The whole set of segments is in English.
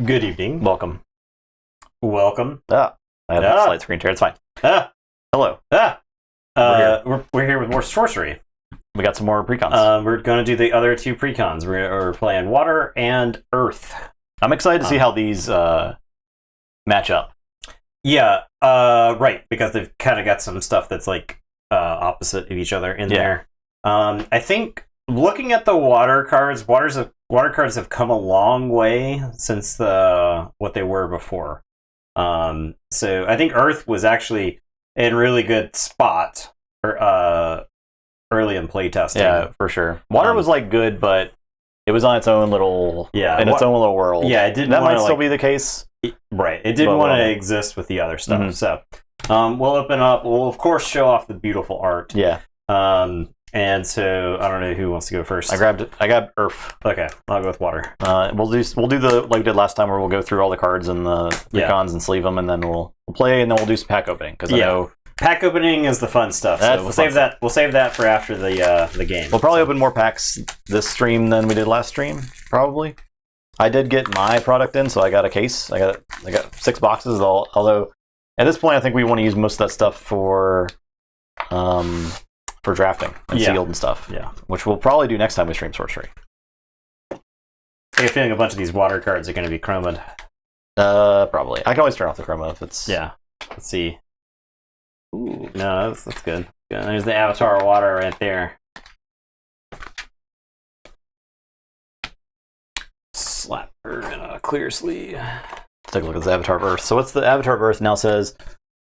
Good evening. Welcome. Welcome. I have a slight screen share. It's fine. Hello. We're here with more sorcery. We got some more precons. We're going to do the other two precons. We're playing water and earth. I'm excited to see how these match up. Yeah, right, because they've kind of got some stuff that's like opposite of each other in there. I think looking at the water cards, water cards have come a long way since what they were before. So I think Earth was actually in really good spot for early in playtesting. Yeah, for sure. Water was like good, but it was on its own little its own little world. Yeah, it didn't. That might still be the case. Right, it didn't want to exist with the other stuff. Mm-hmm. So we'll open up. We'll of course show off the beautiful art. Yeah. And so I don't know who wants to go first. I grabbed Earth. Okay, I'll go with water. We'll do the like we did last time, where we'll go through all the cards and the precons and sleeve them, and then we'll play, and then we'll do some pack opening because I know pack opening is the fun stuff. So we'll save that. We'll save that for after the game. We'll probably open more packs this stream than we did last stream. Probably. I did get my product in, so I got a case. I got 6 boxes. Although at this point, I think we want to use most of that stuff for drafting and sealed and stuff. Yeah, which we'll probably do next time we stream Sorcery. I have a feeling a bunch of these water cards are going to be chromed. Probably. I can always turn off the chroma if it's... Yeah. Let's see. Ooh, no, that's good. There's the Avatar of Water right there. Slap her in a clear sleeve. Let's take a look at the Avatar of Earth. So what's the Avatar of Earth now says?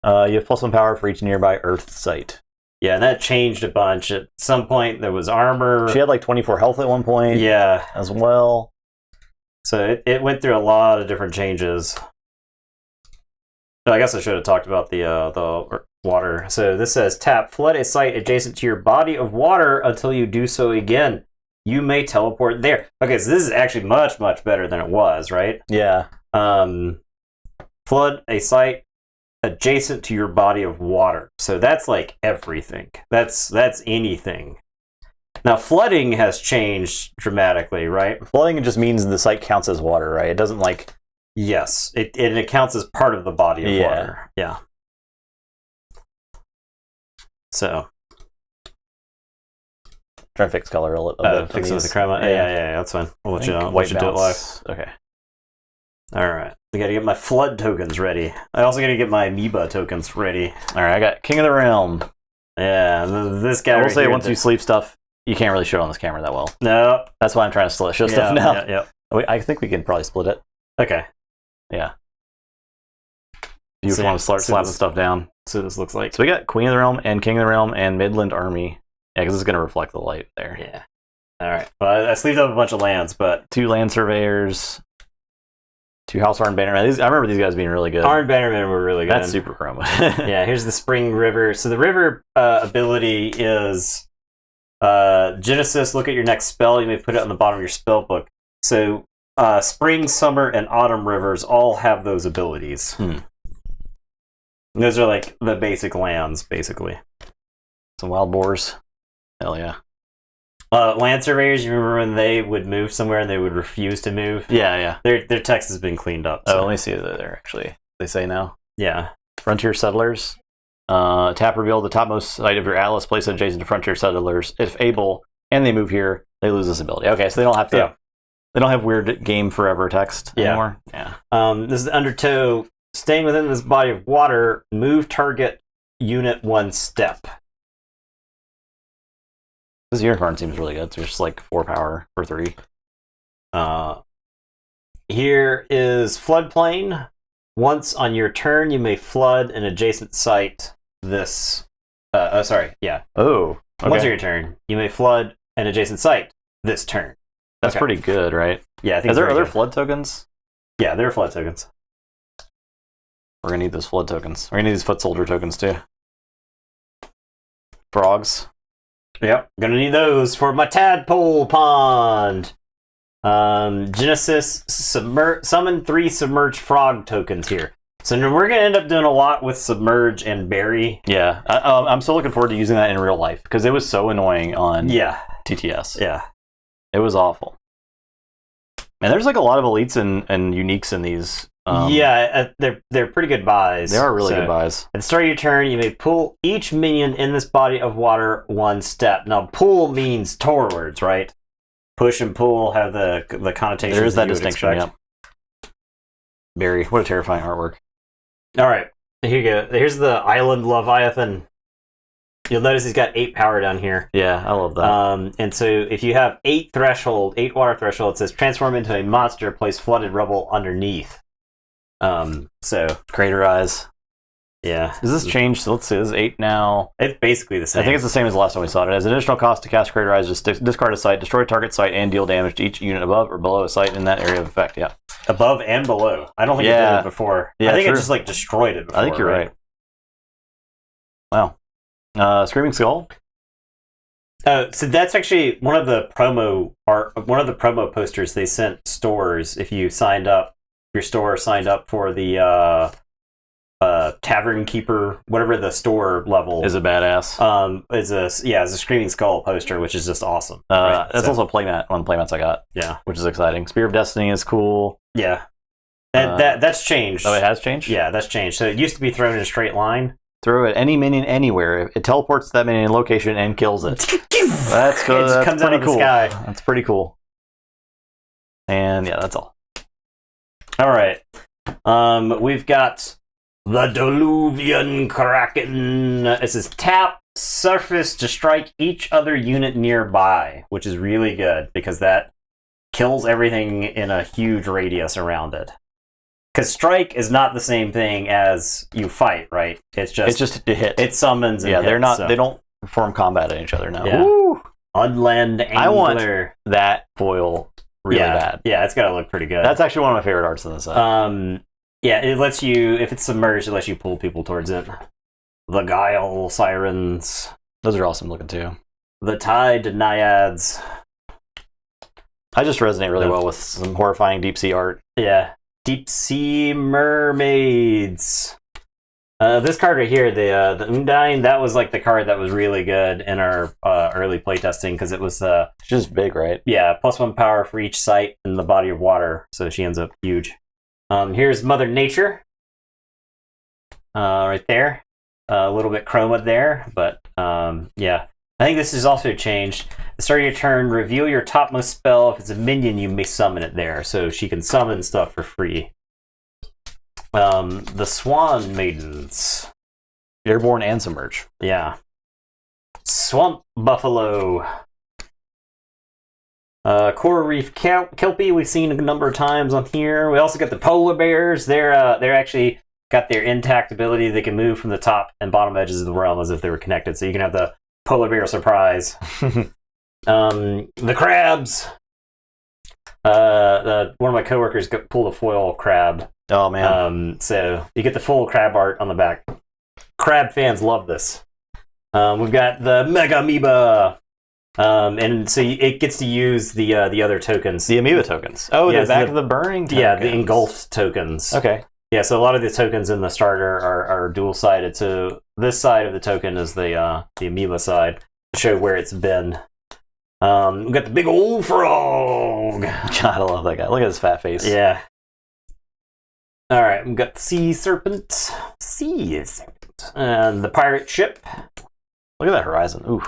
You have +1 power for each nearby Earth site. Yeah, and that changed a bunch. At some point, there was armor. She had like 24 health at one point. Yeah. As well. So it went through a lot of different changes. So I guess I should have talked about the water. So this says, tap, flood a site adjacent to your body of water until you do so again. You may teleport there. Okay, so this is actually much, much better than it was, right? Yeah. Flood a site adjacent to your body of water. So that's like everything. That's anything. Now flooding has changed dramatically, right? Flooding just means the site counts as water, right? It doesn't like... Yes, it counts as part of the body of water. Yeah. So... Try to fix color a little bit. Fix it with the chroma? Yeah, that's fine. We'll let you know. White do it live. Okay. Alright. I gotta get my flood tokens ready. I also gotta get my amoeba tokens ready. Alright, I got King of the Realm. Yeah, this guy. I will say, once you sleeve stuff, you can't really show it on this camera that well. No. That's why I'm trying to show stuff now. Yeah. I think we can probably split it. Okay. Yeah. You just want to start slapping stuff down. So this looks like. So we got Queen of the Realm and King of the Realm and Midland Army. Yeah, because it's going to reflect the light there. Yeah. Alright. Well, I sleeved up a bunch of lands, but... 2 land surveyors. 2 House Arn Bannermen. I remember these guys being really good. Arn Bannermen were really good. That's super chroma. Yeah, here's the Spring River. So the river ability is Genesis. Look at your next spell. You may put it on the bottom of your spell book. So Spring, Summer, and Autumn rivers all have those abilities. Those are like the basic lands, basically. Some wild boars. Hell yeah. Land surveyors, you remember when they would move somewhere and they would refuse to move? Yeah. Their text has been cleaned up. So. Oh, let me see what they're actually. They say now. Yeah. Frontier settlers. Tap reveal the topmost site of your atlas. Place it adjacent to frontier settlers. If able, and they move here, they lose this ability. Okay, so they don't have to. Yeah. They don't have weird game forever text anymore. Yeah. This is the undertow. Staying within this body of water, move target unit 1 step. This unicorn seems really good. So it's just like 4 power for 3. Here is floodplain. Once on your turn, you may flood an adjacent site. This. Sorry. Yeah. Oh. Okay. Once on your turn, you may flood an adjacent site this turn. That's pretty good, right? Yeah. I think. Is there other flood tokens? Yeah, there are flood tokens. We're gonna need those flood tokens. We're gonna need these foot soldier tokens too. Frogs. Yep, gonna need those for my tadpole pond. Genesis summon 3 submerged frog tokens here. So we're gonna end up doing a lot with submerge and bury. Yeah, I'm still looking forward to using that in real life because it was so annoying on TTS. Yeah, it was awful. And there's like a lot of elites and uniques in these. They're pretty good buys. They are really good buys. At the start of your turn, you may pull each minion in this body of water one step. Now, pull means towards, right? Push and pull have the connotation. There is that distinction, yeah. Barry, what a terrifying artwork. All right, here you go. Here's the Island Leviathan. You'll notice he's got 8 power down here. Yeah, I love that. And so if you have 8 water threshold, it says transform into a monster, place flooded rubble underneath. So Crater Eyes. Yeah. Does this change? So let's see, this is 8 now. It's basically the same. I think it's the same as the last time we saw it. It has an additional cost to cast Crater Eyes, just discard a site, destroy target site, and deal damage to each unit above or below a site in that area of effect. Yeah. Above and below. I don't think it did it before. Yeah, I think it just like destroyed it before. I think you're right. Wow. Screaming Skull. So that's actually one of the promo posters they sent stores if you signed up. Your store signed up for the Tavern Keeper, whatever the store level is a badass. Is a Screaming Skull poster, which is just awesome. That's also a playmat. One of the playmats I got. Yeah, which is exciting. Spear of Destiny is cool. Yeah, and that's changed. Oh, it has changed. Yeah, that's changed. So it used to be thrown in a straight line. Throw it any minion anywhere. It teleports to that minion location and kills it. That's good. It comes out of the sky. That's pretty cool. And yeah, that's all. All right. We've got the Diluvian Kraken. It says tap surface to strike each other unit nearby, which is really good because that kills everything in a huge radius around it. Because strike is not the same thing as you fight, right? It's just to hit. It summons and they're hits, not. So. They don't perform combat at each other now. Yeah. Woo! Unland Angler. I want that foil really bad. Yeah, it's got to look pretty good. That's actually one of my favorite arts in this set. Yeah, it lets you, if it's submerged, it lets you pull people towards it. The Guile Sirens. Those are awesome looking too. The Tide Naiads. I just resonate really well with some horrifying deep sea art. Yeah. Deep Sea Mermaids. This card right here, the Undine, that was like the card that was really good in our early playtesting because it was it's just big, right? Yeah, +1 power for each site in the body of water, so she ends up huge. Here's Mother Nature, right there. A little bit chroma there, but yeah. I think this is also changed. At the start of your turn, reveal your topmost spell. If it's a minion, you may summon it there, so she can summon stuff for free. The Swan Maidens. Airborne and Submerge. Yeah. Swamp Buffalo. Coral Reef Kelpie, we've seen a number of times on here. We also got the Polar Bears. They're actually got their intact ability. They can move from the top and bottom edges of the realm as if they were connected. So you can have the Polar Bear surprise. The Crabs. One of my coworkers pulled a foil crab. Oh man! So you get the full crab art on the back. Crab fans love this. We've got the Mega Amoeba, and so it gets to use the other tokens. The Amoeba tokens. Oh, yeah, the back of the burning tokens. Yeah, the engulfed tokens. Okay. Yeah, so a lot of the tokens in the starter are dual-sided. So this side of the token is the Amoeba side to show where it's been. We've got the big old frog. God, I love that guy. Look at his fat face. Yeah. All right, we've got Sea Serpent, and the pirate ship. Look at that horizon. Ooh.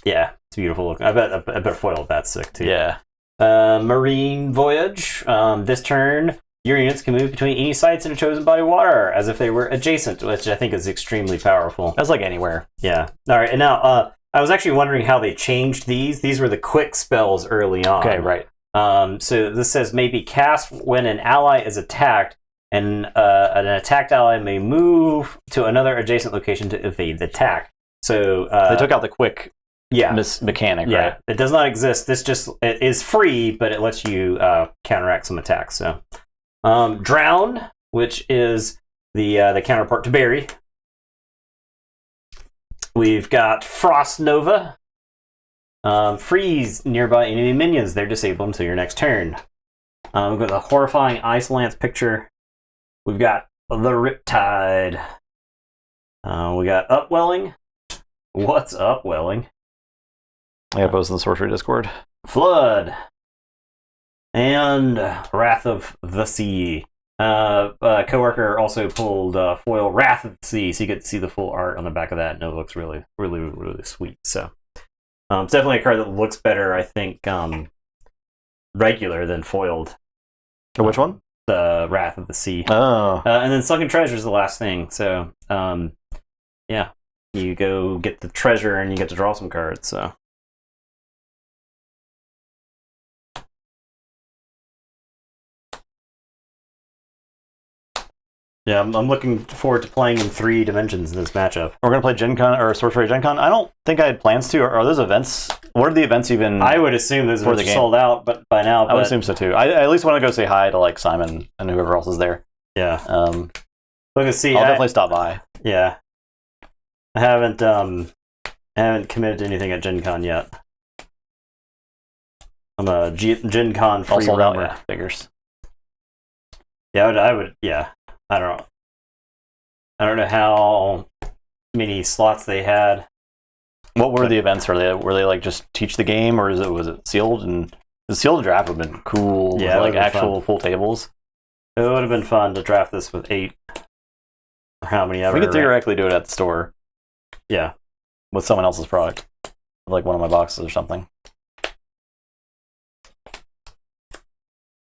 Yeah, it's beautiful looking. I bet foil that's sick too. Yeah. Marine Voyage. This turn, your units can move between any sites in a chosen body of water as if they were adjacent, which I think is extremely powerful. That's like anywhere. Yeah. All right, and now I was actually wondering how they changed these. These were the quick spells early on. Okay, right. So this says maybe cast when an ally is attacked. And an attacked ally may move to another adjacent location to evade the attack. So they took out the quick mechanic, right? It does not exist. This it is free, but it lets you counteract some attacks. So Drown, which is the counterpart to Bury. We've got Frost Nova. Freeze nearby enemy minions. They're disabled until your next turn. We've got the horrifying Ice Lance picture. We've got the Riptide. We got Upwelling. What's Upwelling? I got posted in the Sorcery Discord. Flood. And Wrath of the Sea. Coworker also pulled foil Wrath of the Sea, so you get to see the full art on the back of that, and it looks really, really, really sweet. So it's definitely a card that looks better, I think, regular than foiled. Which one? The Wrath of the Sea. Oh. And then Sunken Treasure is the last thing. So yeah, you go get the treasure and you get to draw some cards. So. Yeah, I'm looking forward to playing in 3 dimensions in this matchup. We're going to play Gen Con or Sorcery Gen Con. I don't think I had plans to. Are those events? What are the events even? I would assume those events are sold out, but by now. I would assume so too. I at least want to go say hi to like Simon and whoever else is there. Yeah. Look and see. I'll definitely stop by. Yeah. I haven't committed to anything at Gen Con yet. I'm a Gen Con free roamer. Yeah, figures. Yeah, I would. Yeah. I don't know how many slots they had. What were the events? Were they like just teach the game, or was it sealed? And the sealed draft would have been cool. Yeah, with like actual full tables. It would have been fun to draft this with 8 or how many ever. We could theoretically do it at the store. Yeah, with someone else's product, like one of my boxes or something.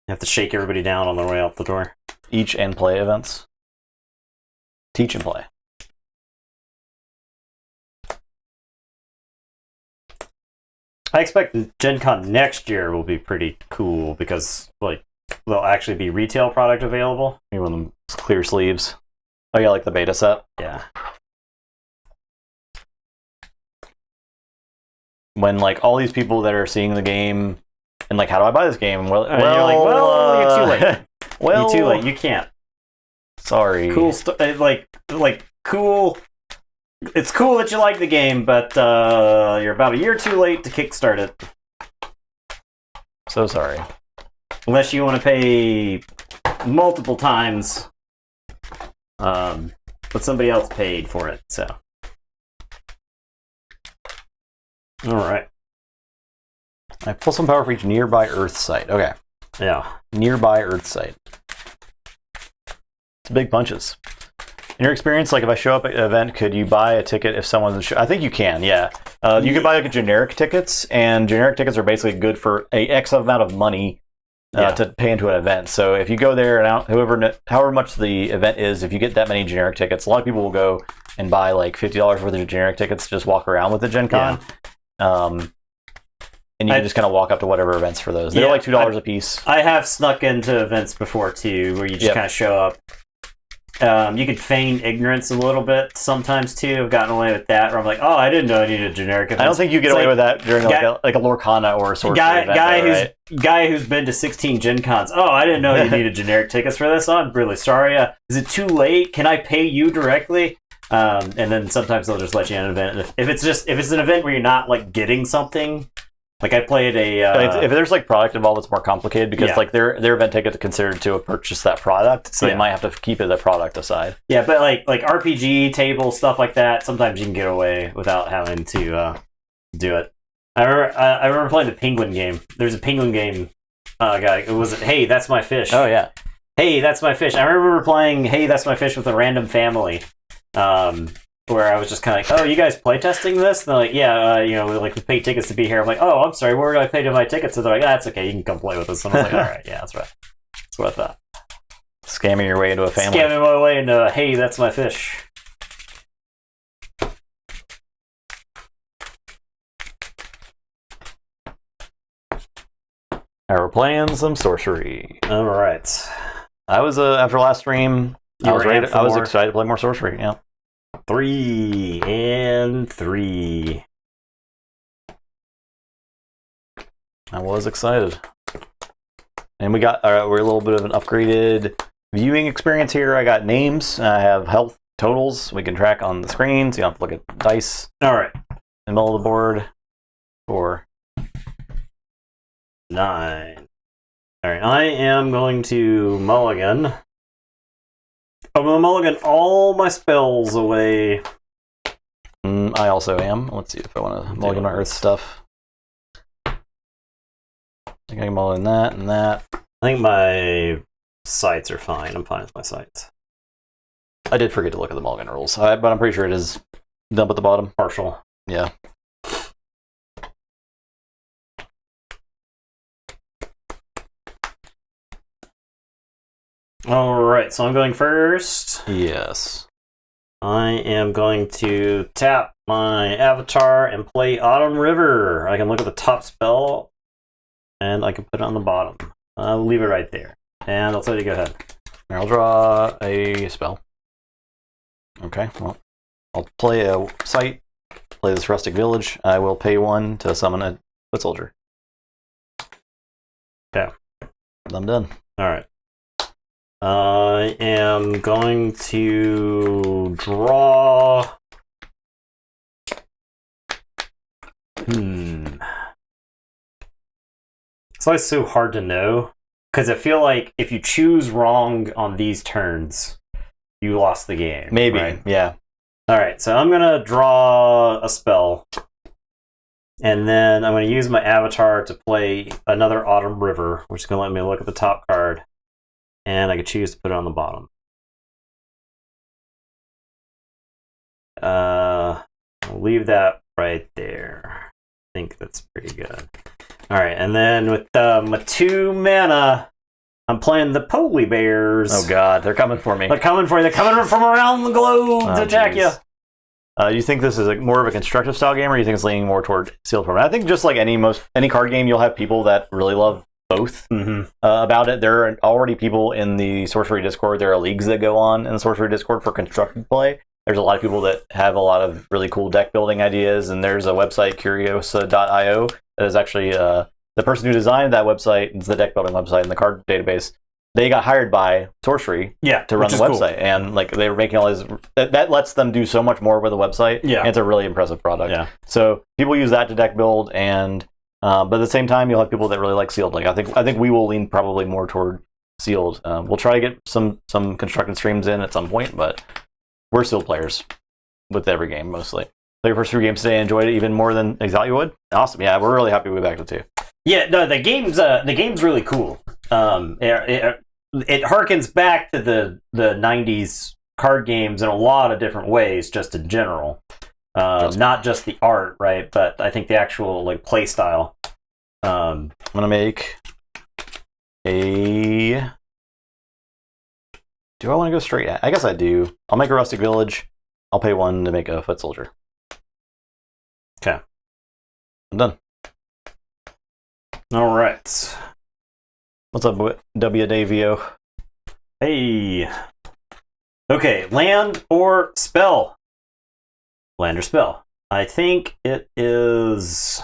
You have to shake everybody down on their way out the door. Each and play events. Teach and play. I expect Gen Con next year will be pretty cool because like there'll actually be retail product available. Maybe one of them clear sleeves. Oh yeah, like the beta set. Yeah. When like all these people that are seeing the game and like, how do I buy this game? Well, you're like, you're too late. Well, you're too late. You can't. Sorry. Cool like cool. It's cool that you like the game, but you're about a year too late to kickstart it. So sorry. Unless you want to pay multiple times, but somebody else paid for it. So, all right. I pull some power for each nearby Earth site. Okay. Yeah. Nearby Earth site. It's big punches. In your experience, like if I show up at an event, could you buy a ticket if someone's I think you can, yeah. You can buy like generic tickets, and generic tickets are basically good for a X amount of money to pay into an event. So if you go there and however much the event is, if you get that many generic tickets, a lot of people will go and buy like $50 worth of generic tickets to just walk around with the Gen Con. Yeah. And you can just kind of walk up to whatever events for those. They're like $2 a piece. I have snuck into events before too, where you just kind of show up. You could feign ignorance a little bit sometimes too. I've gotten away with that, where I'm like, "Oh, I didn't know I needed a generic event." I don't think you get away with that during like a Lorcana or a Sorcery event. Guy who's been to 16 Gen Cons. Oh, I didn't know you needed generic tickets for this. Oh, I'm really sorry. Is it too late? Can I pay you directly? And then sometimes they'll just let you in an event. If it's an event where you're not like getting something. Like I played if there's like product involved, it's more complicated because like their event ticket is considered to purchase that product, so they might have to keep the product aside. Yeah, but like RPG table stuff like that, sometimes you can get away without having to do it. I remember playing the Penguin game. There's a Penguin game guy. Was it? Hey, that's my fish. Oh yeah. Hey, that's my fish. I remember playing Hey, that's my fish with a random family. Where I was just kind of like, oh, you guys playtesting this? And they're like, yeah, we pay tickets to be here. I'm like, oh, I'm sorry, where do I pay to my tickets? And they're like, that's okay, you can come play with us. And I was like, all right, yeah, that's right. That's what I thought. Scamming your way into a family. Scamming my way into, hey, that's my fish. All right, we're playing some Sorcery. All right. I was, after last stream, I was excited to play more Sorcery, yeah. 3 and 3. I was excited. And we got, we're a little bit of an upgraded viewing experience here. I got names. I have health totals we can track on the screen, so you don't have to look at dice. All right. In the middle of the board. 4. 9. All right. I am going to mulligan. I'm going to mulligan all my spells away. I also am. Let's see if I want to mulligan my Earth stuff. I think I'm all in that and that. I think my sites are fine. I'm fine with my sites. I did forget to look at the mulligan rules, but I'm pretty sure it is dump at the bottom. Partial. Yeah. Alright, so I'm going first. Yes. I am going to tap my avatar and play Autumn River. I can look at the top spell, and I can put it on the bottom. I'll leave it right there. And I'll tell you to go ahead. I'll draw a spell. Okay, well, I'll play a site, play this Rustic Village. I will pay 1 to summon a foot soldier. Okay. I'm done. Alright. I am going to draw... It's always so hard to know, because I feel like if you choose wrong on these turns, you lost the game. Maybe, right? yeah. Alright, so I'm going to draw a spell, and then I'm going to use my avatar to play another Autumn River, which is going to let me look at the top card. And I could choose to put it on the bottom. I'll leave that right there. I think that's pretty good. Alright, and then with my 2 mana, I'm playing the Poly Bears. Oh god, they're coming for me. They're coming for you. They're coming from around the globe to attack you. You think this is more of a constructive style game, or you think it's leaning more toward sealed format? I think just like any card game, you'll have people that really love both about it. There are already people in the Sorcery Discord. There are leagues that go on in the Sorcery Discord for constructed play. There's a lot of people that have a lot of really cool deck building ideas, and there's a website, Curiosa.io, that is actually the person who designed that website. It's the deck building website and the card database. They got hired by Sorcery to run the website, cool. And like they were making all this. That lets them do so much more with the website. Yeah, and it's a really impressive product. Yeah. So people use that to deck build and. But at the same time, you'll have people that really like sealed. Like I think we will lean probably more toward sealed. We'll try to get some constructed streams in at some point, but we're sealed players with every game mostly. Play your first 3 games today. Enjoyed it even more than I thought you would. Awesome, yeah, we're really happy we backed it too. Yeah, no, the game's really cool. It harkens back to the '90s card games in a lot of different ways, just in general. Not just the art, right? But I think the actual like play style. I'm gonna make a. Do I want to go straight? I guess I do. I'll make a Rustic Village. I'll pay 1 to make a foot soldier. Okay, I'm done. All right. What's up, WDavio? Hey. Okay, land or spell. Land or spell. I think it is.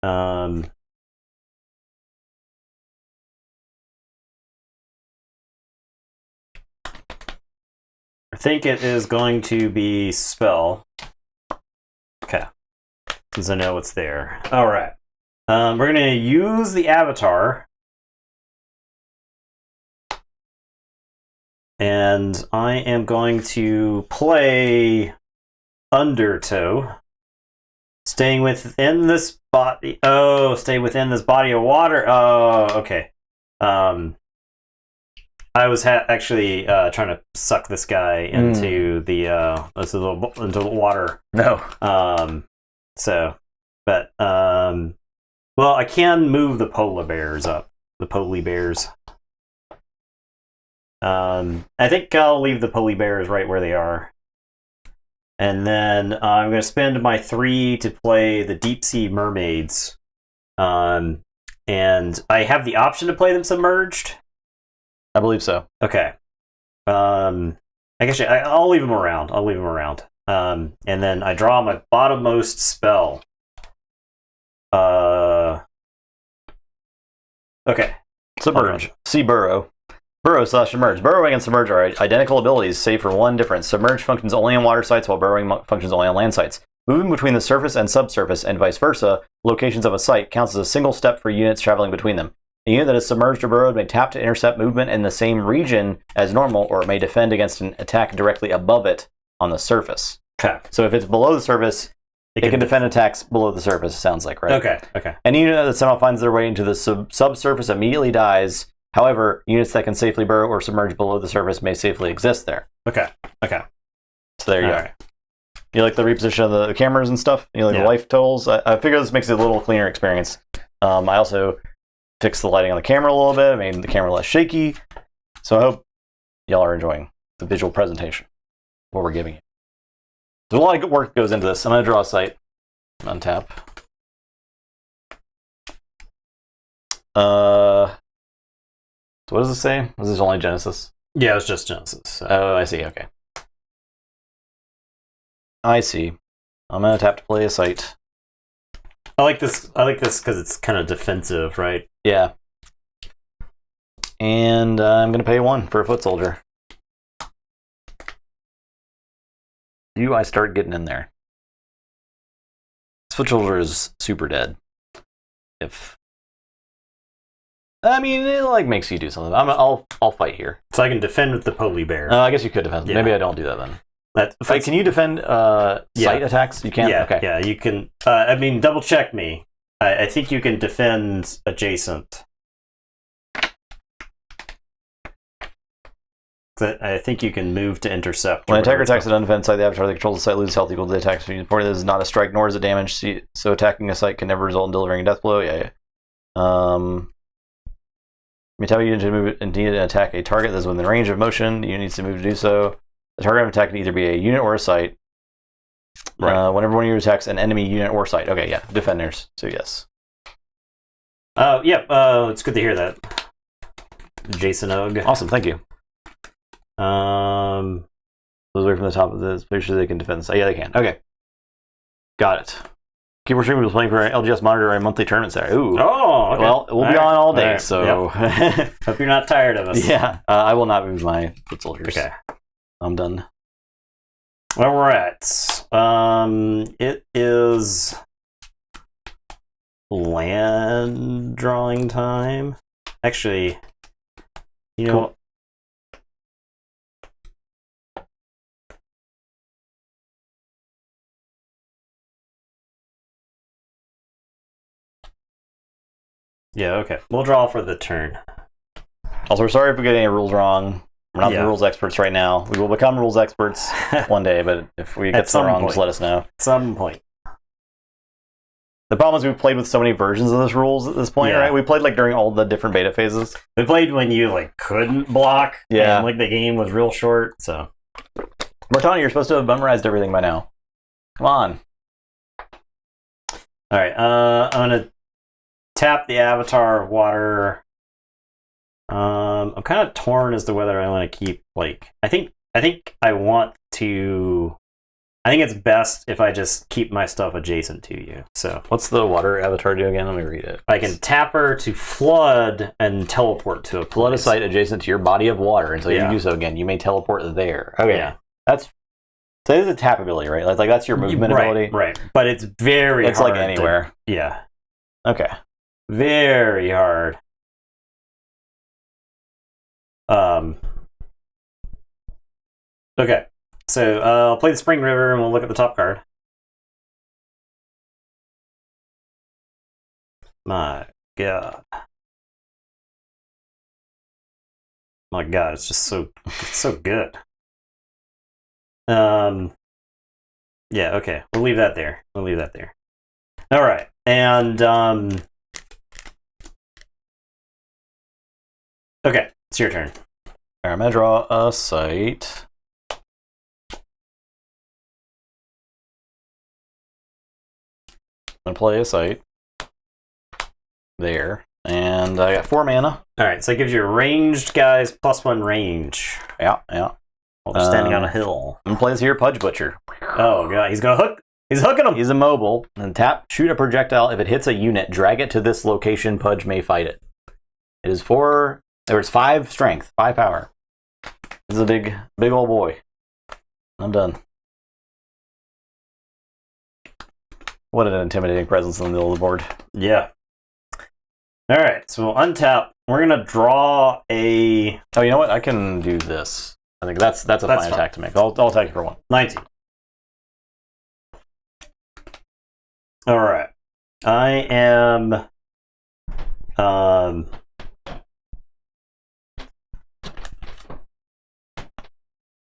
I think it is going to be spell. Okay. Since I know what's there. Alright. We're going to use the avatar. And I am going to play Undertow. Staying within this body. Oh, stay within this body of water. Oh, okay. I was actually trying to suck this guy into the water. No. Well, I can move the polar bears up. The Poly Bears. I think I'll leave the Poly Bears right where they are. And then I'm going to spend my 3 to play the Deep Sea Mermaids. And I have the option to play them submerged. I believe so. Okay. I guess I'll leave them around. And then I draw my bottommost spell. Okay. Submerge. See burrow. Burrow/submerge. Burrowing and submerge are identical abilities, save for one difference. Submerge functions only on water sites, while burrowing functions only on land sites. Moving between the surface and subsurface, and vice versa, locations of a site counts as a single step for units traveling between them. A unit that is submerged or burrowed may tap to intercept movement in the same region as normal, or it may defend against an attack directly above it on the surface. Okay. So if it's below the surface, It can defend attacks below the surface, it sounds like, right? Okay. Any unit that somehow finds their way into the subsurface immediately dies. However, units that can safely burrow or submerge below the surface may safely exist there. Okay. So there you go. You like the reposition of the cameras and stuff? You like the life totals? I figure this makes it a little cleaner experience. I also fixed the lighting on the camera a little bit. I made the camera less shaky. So I hope y'all are enjoying the visual presentation, what we're giving you. There's a lot of good work that goes into this. I'm going to draw a site. Untap. So what does it say? Was this only Genesis? Yeah, it was just Genesis. So. Oh, I see. Okay. I see. I'm going to tap to play a site. I like this because it's kind of defensive, right? Yeah. And I'm going to pay 1 for a foot soldier. Do I start getting in there? This foot soldier is super dead. I mean, it like makes you do something. I'll fight here. So I can defend with the Poly Bear. I guess you could defend. Yeah. Maybe I don't do that then. Can you defend site attacks? You can? Yeah, okay. Yeah, you can. I mean, double check me. I think you can defend adjacent. I think you can move to intercept. When an attacker attacks an undefended site, the avatar that controls the site loses health equal to the attack speed. Important, this is not a strike nor is it damage, so attacking a site can never result in delivering a death blow. Yeah. Metallic unit to move and need to attack a target that is within range of motion. The unit needs to move to do so. The target of attack can either be a unit or a site. Right. Whenever one of you attacks an enemy unit or site. Okay, yeah, defenders. So yes. It's good to hear that. Jason Og. Awesome, thank you. Those away from the top of this. Make sure they can defend the site. Yeah, they can. Okay. Got it. Keyboard Stream was playing for LGS Monitor and monthly tournaments there. Ooh. Oh, okay. Well, we'll be on all day, so... Yep. Hope you're not tired of us. Yeah, I will not move my foot soldiers. Okay. I'm done. All right. It is land drawing time. Actually, you know... Cool. Yeah, okay. We'll draw for the turn. Also, we're sorry if we get any rules wrong. We're not the rules experts right now. We will become rules experts one day, but if we get some wrong, just let us know. At some point. The problem is we've played with so many versions of this rules at this point, right? We played like during all the different beta phases. We played when you like couldn't block. Yeah. And like the game was real short, so. Bertani, you're supposed to have memorized everything by now. Come on. Alright, I'm gonna tap the avatar of water. I'm kind of torn as to whether I want to keep like I think I want to. I think it's best if I just keep my stuff adjacent to you. So what's the water avatar do again? Let me read it. I can tap her to flood and teleport to a flood a site adjacent to your body of water until you do so again. You may teleport there. Okay, yeah. So it is a tap ability, right? Like that's your movement ability, right? But it's very. It's hard like anywhere. Yeah. Okay. Very hard. Okay, so I'll play the Spring River and we'll look at the top card. My God. My God, it's just so good. Yeah, okay. We'll leave that there. All right. And okay, it's your turn. All right, I'm gonna draw a site. I'm gonna play a site there, and I got 4 mana. All right, so it gives you ranged guys +1 range. Yeah. While they're standing on a hill. I'm gonna play this here, Pudge Butcher. Oh god, he's gonna hook. He's hooking him. He's immobile. And tap, shoot a projectile. If it hits a unit, drag it to this location. Pudge may fight it. It is 4. There's 5 strength, 5 power. This is a big old boy. I'm done. What an intimidating presence in the middle of the board. Yeah. All right, so we'll untap. We're gonna draw a. Oh, you know what? I can do this. I think that's fine attack to make. I'll attack you for 1. 19. All right. I am.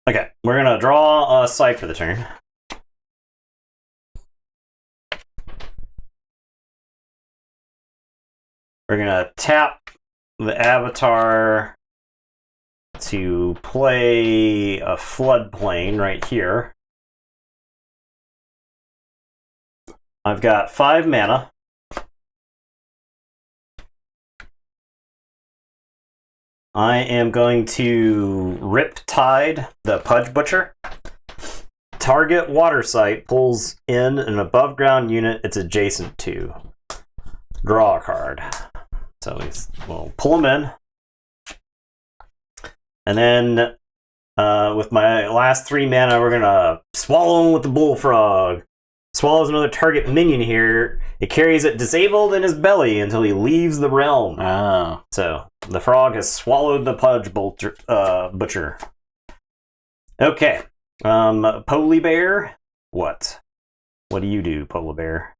Okay, we're gonna draw a site for the turn. We're gonna tap the avatar to play a floodplain right here. I've got 5 mana. I am going to Riptide, the Pudge Butcher. Target water site pulls in an above ground unit it's adjacent to. Draw a card. So we'll pull them in. And then with my last 3 mana, we're going to swallow him with the Bullfrog. Swallows another target minion here. It carries it disabled in his belly until he leaves the realm. Oh. So the frog has swallowed the Pudge Butcher. Okay. Polar Bear. What? What do you do, Polar Bear?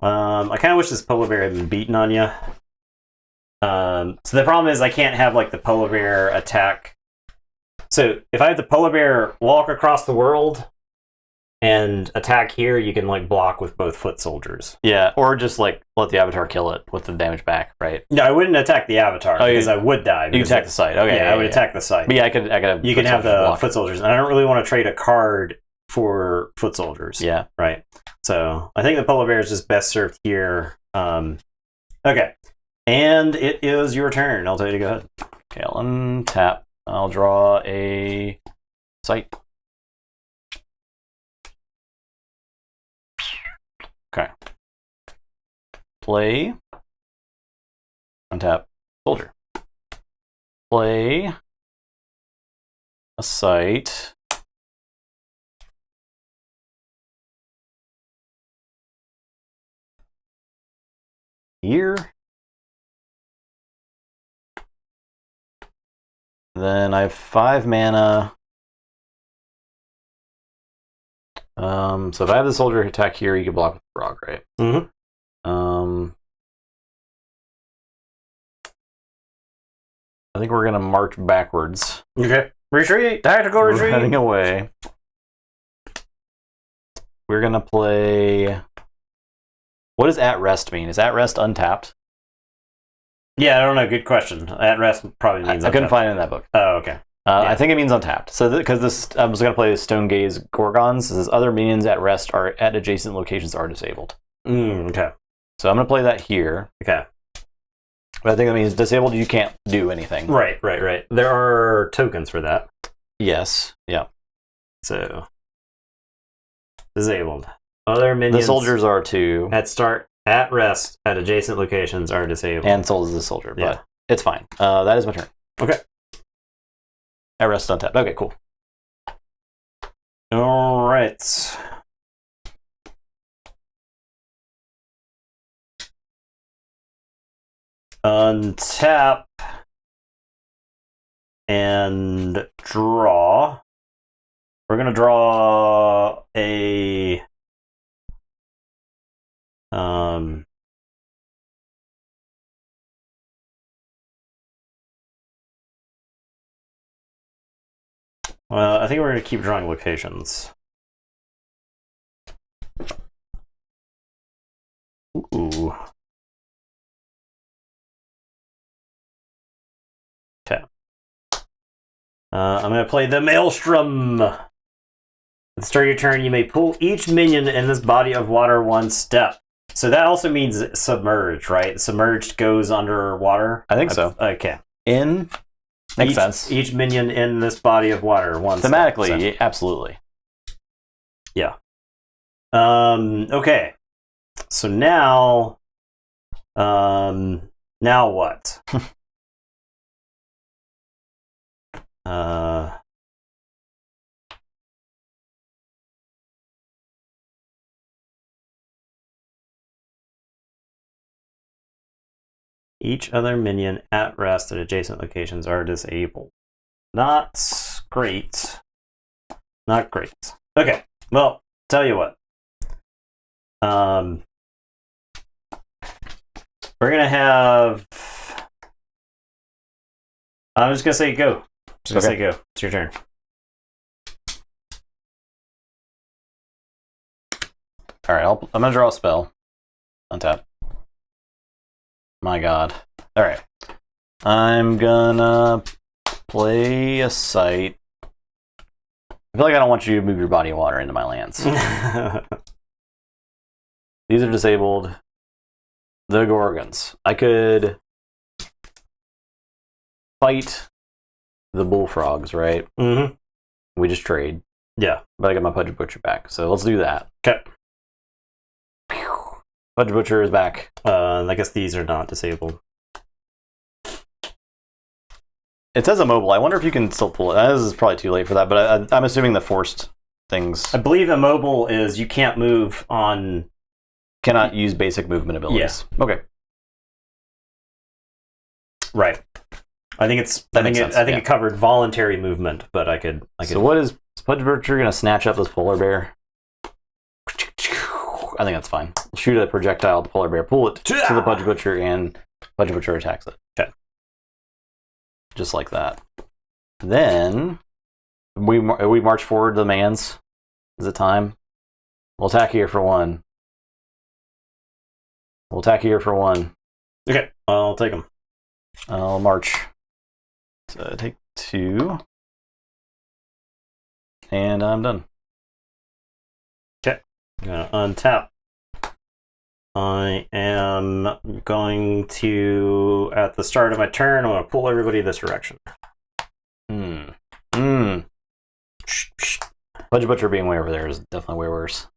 I kind of wish this Polar Bear had been beaten on you. So the problem is I can't have like the Polar Bear attack. So if I have the Polar Bear walk across the world and attack here, you can like block with both foot soldiers. Yeah, or just like let the avatar kill it with the damage back, right? No, I wouldn't attack the avatar because I would die. You attack the site. Okay, yeah, I would attack the site. But yeah, I could. You can have the foot soldiers, and I don't really want to trade a card for foot soldiers. Yeah, right. So I think the Polar Bear is just best served here. Okay, and it is your turn. I'll tell you to go ahead. Okay, I'll untap. I'll draw a site. Okay. Play. Untap. Soldier. Play. A site. Here. Then I have 5 mana. So if I have the soldier attack here, you can block with the frog, right? Mm-hmm. I think we're gonna march backwards. Okay. Retreat. Tactical retreat. We're heading away. We're gonna play. What does at rest mean? Is at rest untapped? Yeah, I don't know. Good question. At rest probably means I couldn't find it in that book. Oh, okay. I think it means untapped. So because this, I was going to play Stone Gaze Gorgons. It says other minions at rest are at adjacent locations are disabled. Okay. So I'm going to play that here. Okay. But I think that means disabled. You can't do anything. Right. There are tokens for that. Yes. Yeah. So disabled. Other minions. The soldiers are too. At rest at adjacent locations are disabled. And Soul is the soldier. But it's fine. That is my turn. Okay. At rest untapped. Okay. Cool. All right. Untap and draw. We're gonna draw a well, I think we're gonna keep drawing locations. Ooh. Okay. I'm going to play the Maelstrom. At the start of your turn, you may pull each minion in this body of water 1 step. So that also means submerged, right? Submerged goes underwater? I think so. Okay. Makes sense. Each minion in this body of water 1 Thematically, step. yeah, absolutely. Yeah. Okay. So now what? Each other minion at rest at adjacent locations are disabled. Not great. Not great. Okay, well, tell you what. We're gonna have. I'm just gonna say go. Just gonna say go. It's your turn. All right, I'm gonna draw a spell. Untap. My God. All right. I'm gonna play a site. I feel like I don't want you to move your body of water into my lands. These are disabled. The Gorgons. I could fight the bullfrogs, right? Mm-hmm. We just trade. Yeah. But I got my Pudge Butcher back, so let's do that. Okay. Pudge Butcher is back. I guess these are not disabled. It says immobile. I wonder if you can still pull it. This is probably too late for that, but I'm assuming the forced things. I believe immobile is you can't move on. Cannot use basic movement abilities. Yeah. Okay. Right. I think it's. I think it covered voluntary movement, but I could. So what is Pudge Butcher going to snatch up this polar bear? I think that's fine. Shoot a projectile at the polar bear, pull it to the Pudge Butcher, and Pudge Butcher attacks it. Okay. Just like that. Then we march forward to the mans. Is it time? We'll attack here for one. Okay, I'll take them. I'll march. So take 2. And I'm done. Okay. I'm going to untap. I am going to, at the start of my turn, I'm going to pull everybody this direction. Pudge Butcher being way over there is definitely way worse.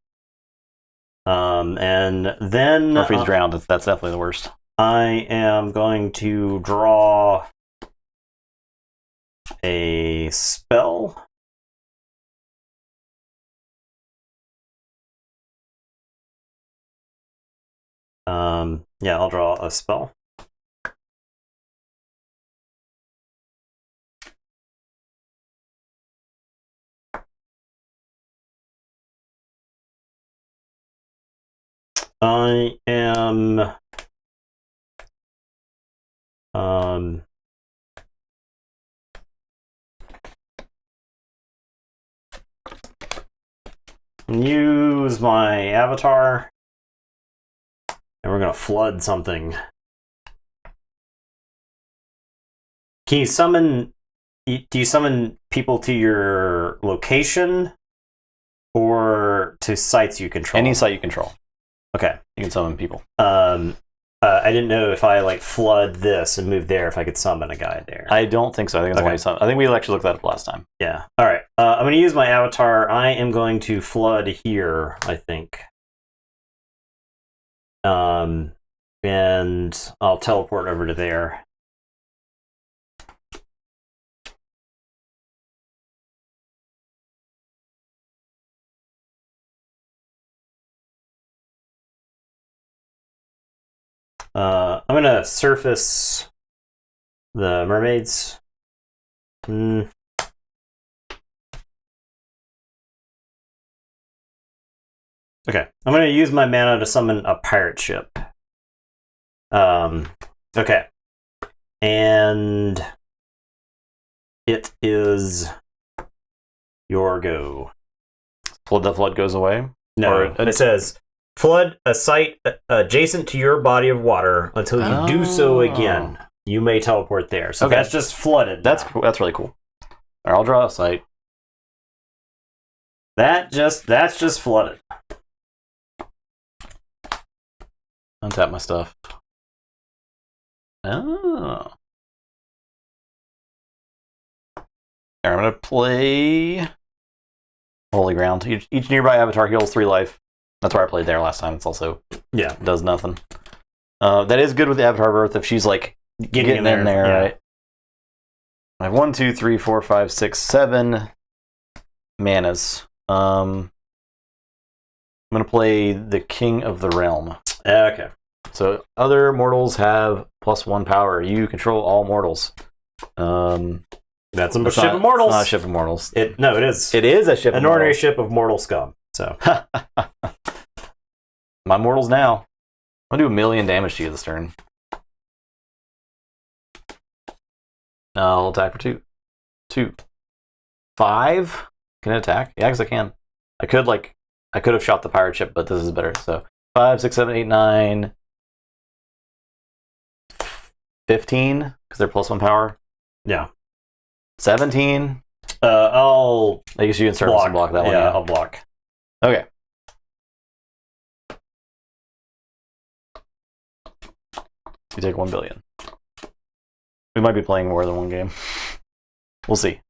And then... Or if he's drowned, that's definitely the worst. I am going to draw a spell. Yeah, I'll draw a spell. I am use my avatar, and we're gonna flood something. Can you summon? Do you summon people to your location, or to sites you control? Any site you control. Okay, you can summon people. I didn't know if I like flood this and move there, if I could summon a guy there. I don't think so. I think that's why you summon. I think we actually looked that up last time. Yeah. All right. I'm going to use my avatar. I am going to flood here, I think. And I'll teleport over to there. I'm going to surface the mermaids. Okay, I'm going to use my mana to summon a pirate ship. Okay. And it is your go. The flood goes away? No, it says... Flood a site adjacent to your body of water until you do so again. You may teleport there. So that's just flooded. That's really cool. All right, I'll draw a site. That's just flooded. Untap my stuff. Oh. I'm gonna play Holy Ground. Each nearby avatar heals 3 life. That's where I played there last time. It's also does nothing. That is good with the Avatar of Earth if she's like getting in there, right? I have 1, 2, 3, 4, 5, 6, 7 manas. I'm gonna play the King of the Realm. Okay. So other mortals have +1 power. You control all mortals. That's a ship of mortals. It's not a ship of mortals. It is. It is a ship. An ordinary ship of mortal scum. So. My mortals now. I'm going to do 1,000,000 damage to you this turn. I'll attack for 2. 2. 5? Can it attack? Yeah, because I can. I could have shot the pirate ship, but this is better. So 5, 6, 7, 8, 9, 15, because they're +1 power. Yeah. 17. I guess you can start to block that one. Yeah, I'll block. Okay. You take 1 billion. We might be playing more than one game. We'll see.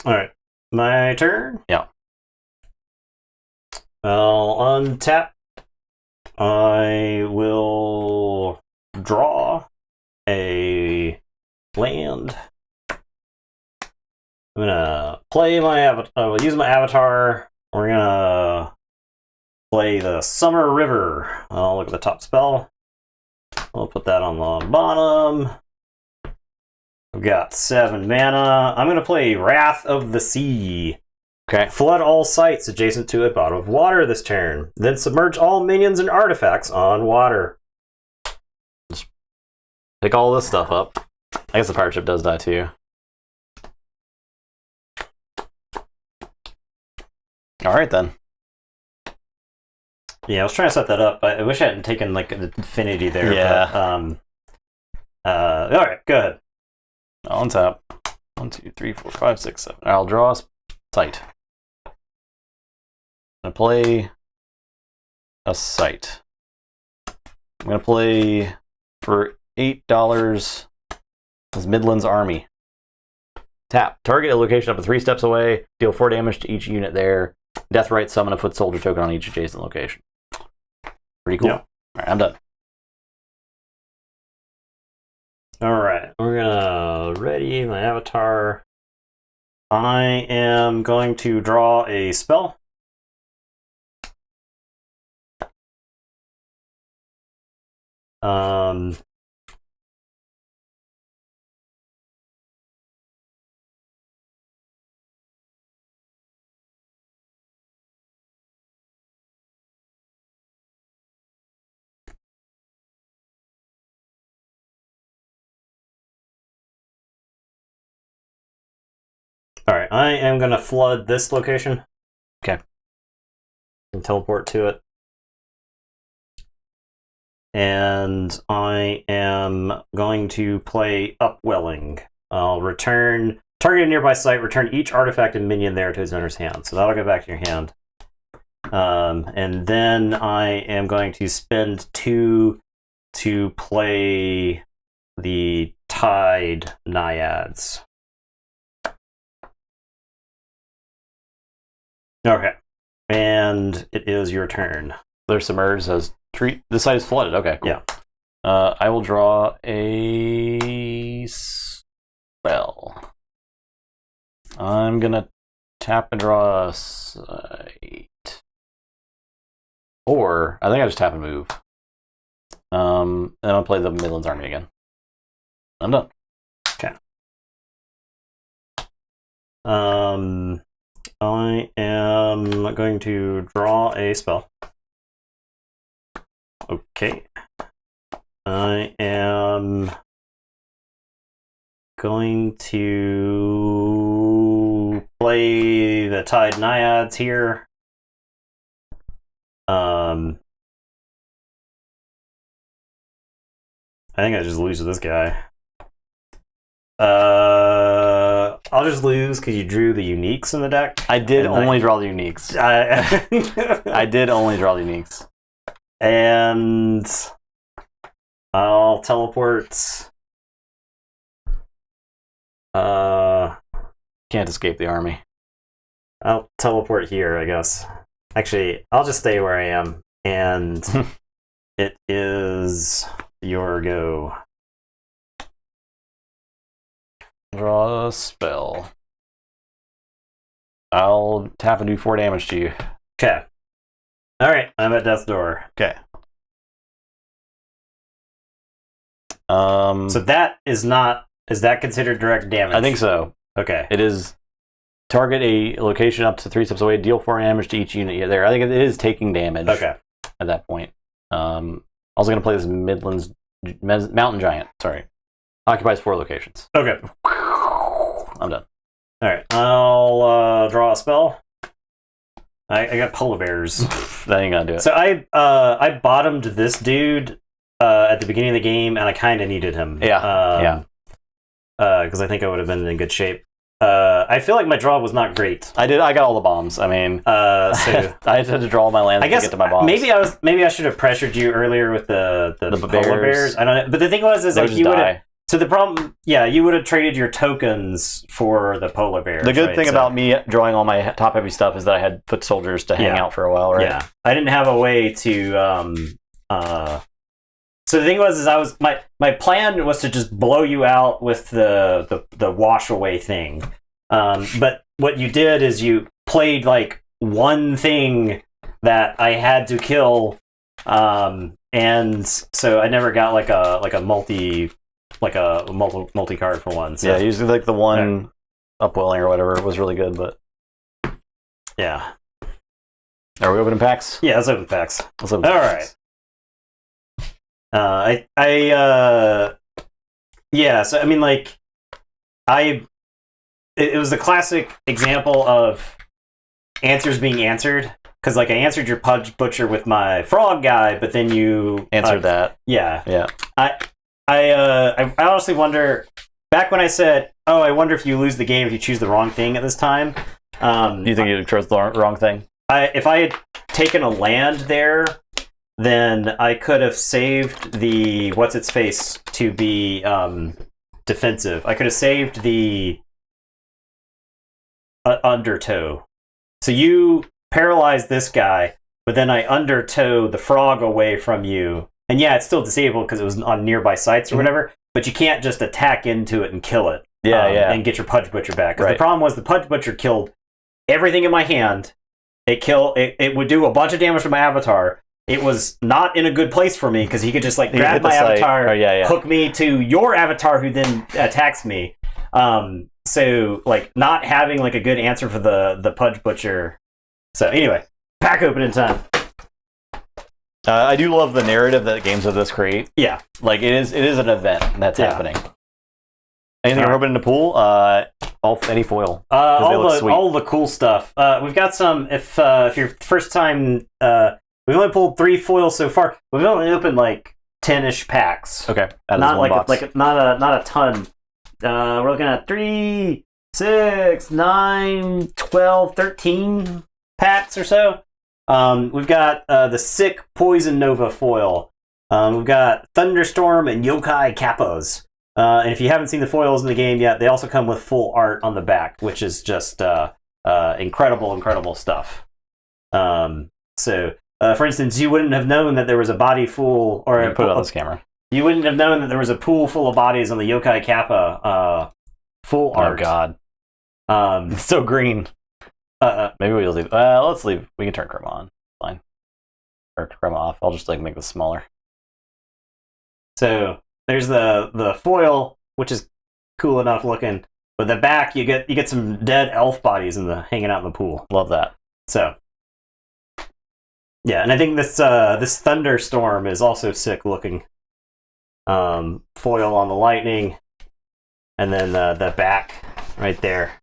Alright. My turn? Yeah. I'll untap. I will draw a land. I'm gonna play my avatar. I will use my avatar. We're gonna play the Summer River. I'll look at the top spell. I'll put that on the bottom. I've got 7 mana. I'm gonna play Wrath of the Sea. Okay. Flood all sites adjacent to a bottom of water this turn. Then submerge all minions and artifacts on water. Just pick all this stuff up. I guess the pirate ship does die too. Alright then. Yeah, I was trying to set that up. I wish I hadn't taken like an infinity there. Yeah. But, alright, go ahead. On top. 1, 2, 3, 4, 5, 6, 7. I'll draw a site. I'm going to play a site. I'm going to play for $8 this Midlands Army. Tap. Target a location up to 3 steps away. Deal 4 damage to each unit there. Deathrite, summon a foot soldier token on each adjacent location. Pretty cool. Yeah. Alright, I'm done. Alright, we're gonna ready my avatar. I am going to draw a spell. Alright, I am gonna flood this location. Okay. And teleport to it. And I am going to play Upwelling. I'll return, target a nearby site, return each artifact and minion there to his owner's hand. So that'll go back to your hand. And then I am going to spend 2 to play the Tide Naiads. Okay. And it is your turn. They're submerged as treat. This side is flooded. Okay, cool. Yeah. I will draw a spell. I'm gonna tap and draw a site. Or I think I just tap and move. And I'll play the Midlands Army again. I'm done. Okay. I am going to draw a spell. Okay. I am going to play the Tide Naiads here. I think I just lose to this guy. I'll just lose because you drew the uniques in the deck. I did only draw the uniques. I did only draw the uniques. And I'll teleport. Can't escape the army. I'll teleport here, I guess. Actually, I'll just stay where I am. And it is your go. Draw a spell. I'll tap and do 4 damage to you. Okay. Alright, I'm at death's door. Okay. So that is not... Is that considered direct damage? I think so. Okay. It is target a location up to 3 steps away. Deal 4 damage to each unit there. I think it is taking damage. Okay. At that point. Also going to play this Mountain Giant. Sorry. Occupies 4 locations. Okay. I'm done. All right. I'll draw a spell. I got polar bears. That ain't gonna do it. So I bottomed this dude at the beginning of the game, and I kind of needed him. Yeah. Because I think I would have been in good shape. I feel like my draw was not great. I got all the bombs. I mean, so I had to draw my lands to get to my bombs. Maybe I should have pressured you earlier with the polar bears. I don't know. But the thing was, is like you would have. So the problem, you would have traded your tokens for the polar bears. The good thing about me drawing all my top heavy stuff is that I had foot soldiers to hang out for a while, right? Yeah, I didn't have a way to. So the thing was, is my plan was to just blow you out with the wash away thing. But what you did is you played like one thing that I had to kill, and so I never got like a multi card for one. So. Yeah, usually like the one upwelling or whatever was really good, but yeah. Are we opening packs? Yeah, let's open packs. All right. So I mean, like, it was the classic example of answers being answered, because like I answered your Pudge Butcher with my frog guy, but then you answered that. Yeah. I honestly wonder. Back when I said, "Oh, I wonder if you lose the game if you choose the wrong thing at this time." You think you chose the wrong thing? If I had taken a land there, then I could have saved the what's its face to be defensive. I could have saved the undertow. So you paralyzed this guy, but then I undertow the frog away from you. And yeah, it's still disabled because it was on nearby sites or whatever, but you can't just attack into it and kill it. And get your Pudge Butcher back. Because the problem was the Pudge Butcher killed everything in my hand. It would do a bunch of damage to my avatar. It was not in a good place for me because he could just like grab my avatar, hook me to your avatar who then attacks me. So like not having like a good answer for the Pudge Butcher. So anyway, pack opening time. I do love the narrative that games of this create. Yeah, like it is an event that's happening. Anything you're opening in the pool? Any foil? All the cool stuff. We've got some. If you're first time, we've only pulled 3 foils so far. We've only opened like 10-ish packs. Okay, not a ton. We're looking at 3, 6, 9, 12, 13 packs or so. We've got the Sick Poison Nova foil. We've got Thunderstorm and Yokai Kappas. And if you haven't seen the foils in the game yet, they also come with full art on the back, which is just incredible stuff. So, for instance, you wouldn't have known that there was a body full, or put it on this camera. You wouldn't have known that there was a pool full of bodies on the Yokai Kappa full art. Oh God, it's so green. Maybe we'll leave. Let's leave. We can turn chroma on. Fine. Or chroma off. I'll just like make this smaller. So there's the foil, which is cool enough looking. But the back, you get some dead elf bodies hanging out in the pool. Love that. So yeah, and I think this Thunderstorm is also sick looking. Foil on the lightning, and then the back right there.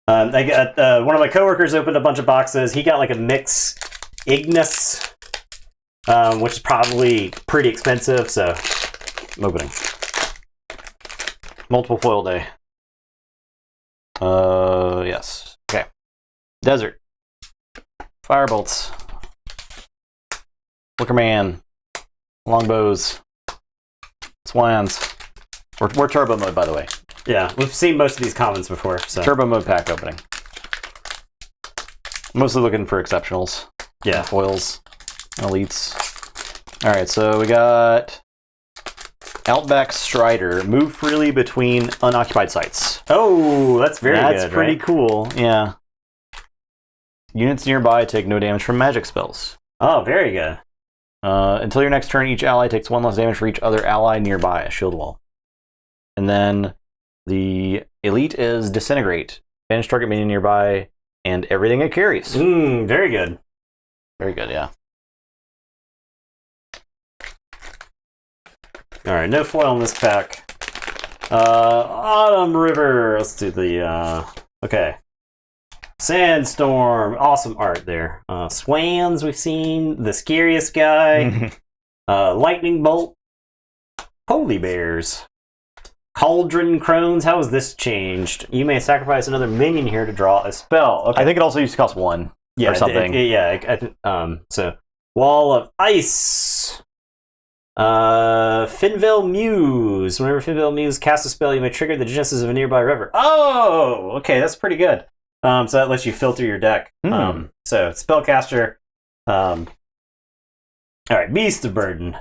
I got one of my coworkers opened a bunch of boxes. He got like a Mix Ignis, which is probably pretty expensive. So I'm opening. Multiple foil day. Yes. Okay. Desert. Firebolts. Wickerman. Longbows. Swans. We're turbo mode, by the way. Yeah, we've seen most of these comments before. So. Turbo mode pack opening. Mostly looking for exceptionals. Yeah. Foils. Elites. Alright, so we got Outback Strider. Move freely between unoccupied sites. Oh, that's good. That's pretty cool. Yeah. Units nearby take no damage from magic spells. Oh, very good. Until your next turn, each ally takes 1 less damage for each other ally nearby, a shield wall. And then the elite is Disintegrate. banish target minion nearby, and everything it carries. Very good. Very good, yeah. Alright, no foil in this pack. Autumn River. Let's do the, okay. Sandstorm. Awesome art there. Swans we've seen. The Scariest Guy. Lightning Bolt. Holy Bears. Cauldron Crones. How has this changed? You may sacrifice another minion here to draw a spell. Okay. I think it also used to cost 1 or something. So, Wall of Ice. Finville Muse. Whenever Finville Muse casts a spell, you may trigger the genesis of a nearby river. Oh, okay, that's pretty good. So that lets you filter your deck. So spellcaster. All right, Beast of Burden.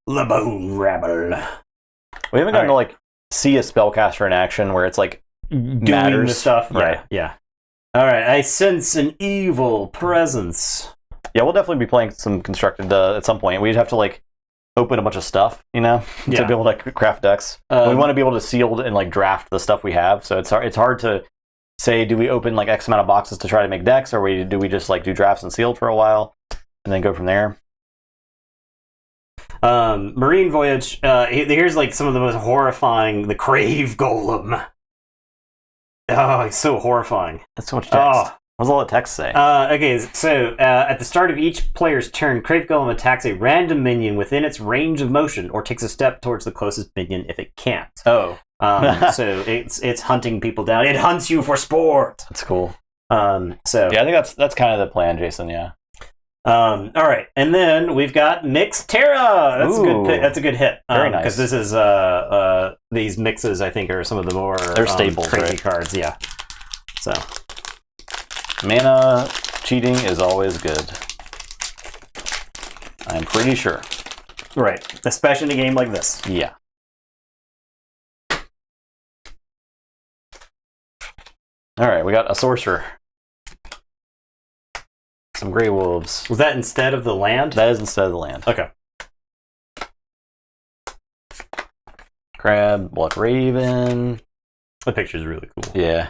Le Bone Rabble. We haven't gotten to like see a spellcaster in action where it's like doing the stuff. Right. Yeah. All right, I sense an evil presence. Yeah, we'll definitely be playing some constructed at some point. We'd have to like open a bunch of stuff, to be able to craft decks. We want to be able to seal and like draft the stuff we have. So it's hard to say, do we open like X amount of boxes to try to make decks, or do we just like do drafts and sealed for a while and then go from there? Marine Voyage. Here's like some of the most horrifying. The Crave Golem. Oh, it's so horrifying. That's so much text. What does all the text say? Okay, so at the start of each player's turn, Crave Golem attacks a random minion within its range of motion, or takes a step towards the closest minion if it can't. Oh. So it's hunting people down. It hunts you for sport. That's cool. Yeah, I think that's kind of the plan, Jason. Yeah. All right, and then we've got Mixed Terra. That's a good pick. That's a good hit. Very nice. Because this is these mixes, I think, are some of the more staples, crazy cards. Yeah. So. Mana cheating is always good. I'm pretty sure. Right. Especially in a game like this. Yeah. Alright, we got a Sorcerer. Some Grey Wolves. Was that instead of the land? That is instead of the land. Okay. Crab, Blood Raven. The picture's really cool. Yeah.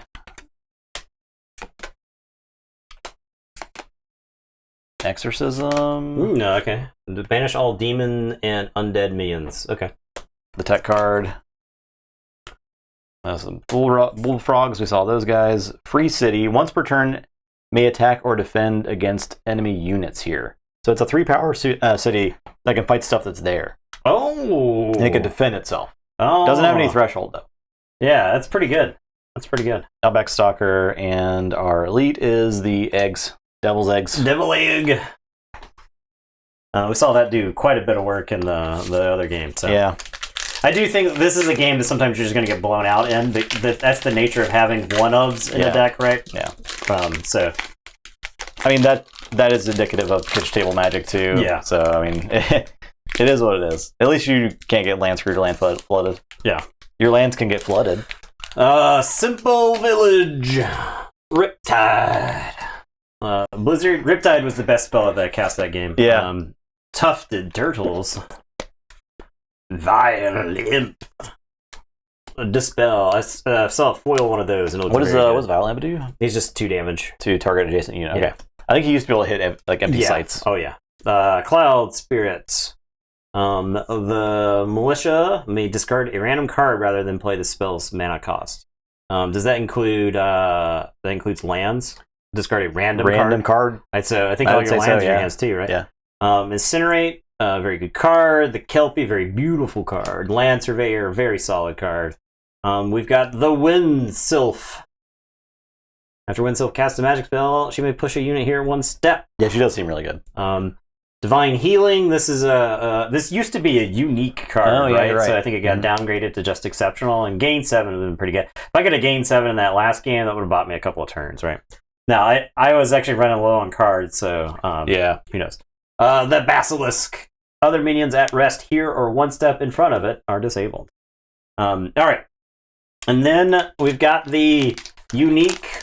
Exorcism. No, okay. Banish all demon and undead minions. Okay. The tech card. Some bullfrogs. We saw those guys. Free City. Once per turn, may attack or defend against enemy units here. So it's a 3-power city that can fight stuff that's there. Oh. And it can defend itself. Oh. Doesn't have any threshold though. Yeah, that's pretty good. That's pretty good. Outback Stalker, and our elite is the eggs. Devil's Eggs. Devil Egg. We saw that do quite a bit of work in the other game. So yeah, I do think this is a game that sometimes you're just going to get blown out in. But that's the nature of having one-ofs in a deck, right? Yeah. So, I mean that is indicative of pitch table magic too. Yeah. So I mean, it is what it is. At least you can't get land screwed or land flooded. Yeah. Your lands can get flooded. Simple Village. Riptide. Blizzard. Riptide was the best spell that cast that game. Yeah. Tufted Turtles. Vile Imp. Dispel. I saw a foil one of those. And what does Vile Imp do? He's just 2 damage. To target adjacent unit. Okay. Yeah. I think he used to be able to hit like empty sites. Oh yeah. Cloud Spirits. The Militia may discard a random card rather than play the spell's mana cost. Does that include that includes lands? Discard a random card. So I think all your lands are your hands too, right? Yeah. Incinerate, very good card. The Kelpie, very beautiful card. Land Surveyor, very solid card. We've got the Wind Sylph. After Wind Sylph casts a magic spell, she may push a unit here 1 step. Yeah, she does seem really good. Divine Healing. This is this used to be a unique card, right? Right? So I think it got downgraded to just exceptional, and gain 7 would have been pretty good. If I could have gained 7 in that last game, that would have bought me a couple of turns, right? Now I was actually running low on cards, so who knows? The Basilisk. Other minions at rest here or 1 step in front of it are disabled. All right, and then we've got the unique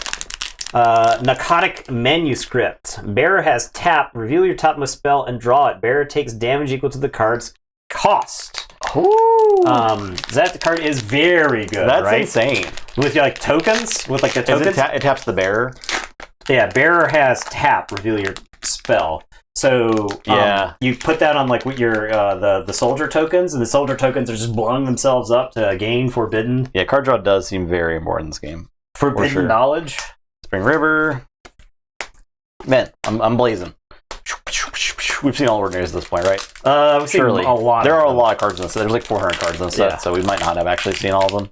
Narcotic Manuscript. Bearer has tap. Reveal your topmost spell and draw it. Bearer takes damage equal to the card's cost. Ooh. That card is very good. That's right? insane. With like tokens, with like the tokens. It taps the bearer. Yeah, bearer has tap. Reveal your spell. So you put that on like your the soldier tokens, and the soldier tokens are just blowing themselves up to gain forbidden. Yeah, card draw does seem very important in this game. Forbidden knowledge. Spring River. Man, I'm blazing. We've seen all ordinaries at this point, right? We've seen a lot. There are a lot of cards in this set. There's like 400 cards in this set, so we might not have actually seen all of them.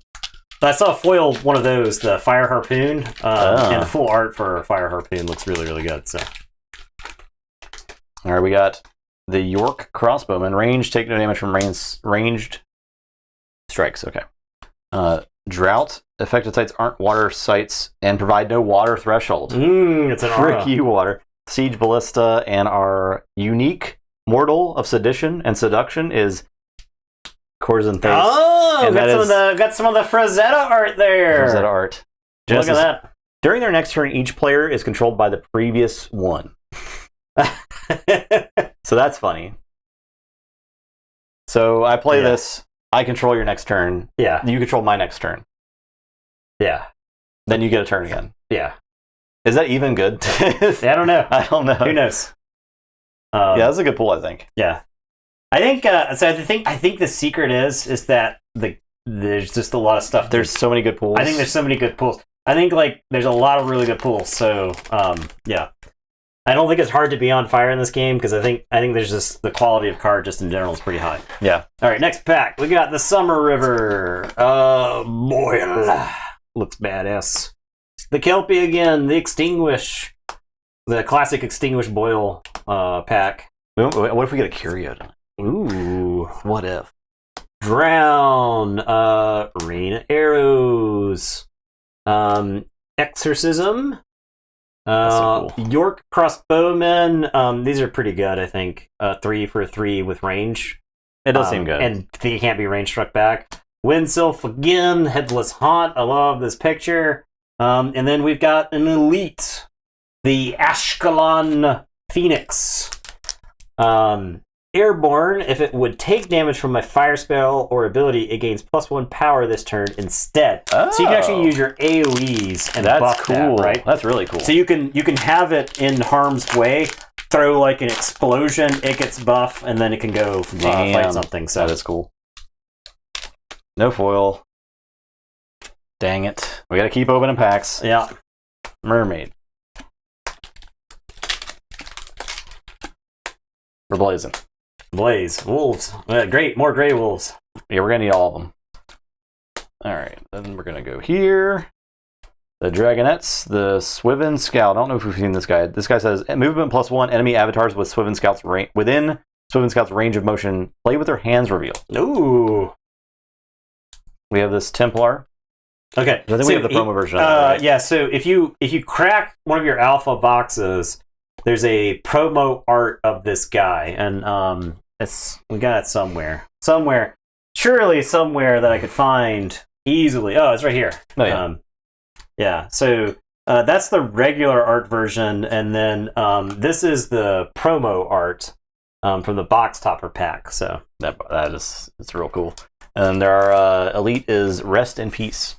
I saw foil one of those, the Fire Harpoon, and the full art for Fire Harpoon looks really, really good. So, all right, we got the York Crossbowman. Range, take no damage from ranged strikes. Okay. Drought. Affected sites aren't water sites and provide no water threshold. It's an aura. Frick you, water. Siege Ballista, and our unique mortal of sedition and seduction is Corzin Thace. Oh, and got some of the Frazetta art there. Frazetta art. Look at that. During their next turn, each player is controlled by the previous one. So that's funny. So I play this. I control your next turn. Yeah. You control my next turn. Yeah. Then you get a turn again. Yeah. Is that even good? I don't know. I don't know. Who knows? Yeah, that's a good pull, I think. Yeah. I think I think the secret is that there's just a lot of stuff. There's so many good pulls. I think there's so many good pulls. I think like there's a lot of really good pulls. So yeah. I don't think it's hard to be on fire in this game because I think there's just the quality of card just in general is pretty high. Yeah. All right, next pack. We got the Summer River. Boy, looks badass. The Kelpie again, the Extinguish. The classic Extinguish Boil pack. What if we get a Curio tonight? Ooh. What if? Drown. Rain of Arrows. Exorcism. So cool. York Crossbowmen. These are pretty good, I think. 3 for 3 with range. It does seem good. And they can't be range struck back. Windsylph again. Headless Haunt. I love this picture. And then we've got an elite. The Ashkelon Phoenix. Airborne, if it would take damage from my fire spell or ability, it gains +1 power this turn instead. Oh. So you can actually use your AoEs and that's buff cool. that, right? That's really cool. So you can have it in harm's way, throw like an explosion, it gets buff, and then it can go fight something. So that is cool. No foil. Dang it. We gotta keep opening packs. Yeah. Mermaid. We're blazing. Blaze. Wolves. Great. More gray wolves. Yeah, we're gonna need all of them. Alright, then we're gonna go here. The Dragonettes, the Swiven Scout. I don't know if we've seen this guy. This guy says, movement +1, enemy avatars with Swiven Scout's within Swiven Scout's range of motion, play with their hands revealed. Ooh. We have this Templar. Okay. I think we have the promo version of that, right? Yeah, so if you crack one of your alpha boxes, there's a promo art of this guy, and we got it somewhere. Surely somewhere that I could find easily. Oh, it's right here. Oh, yeah. Yeah, so that's the regular art version, and then this is the promo art from the box topper pack. So it's real cool. And our elite is Rest in Peace.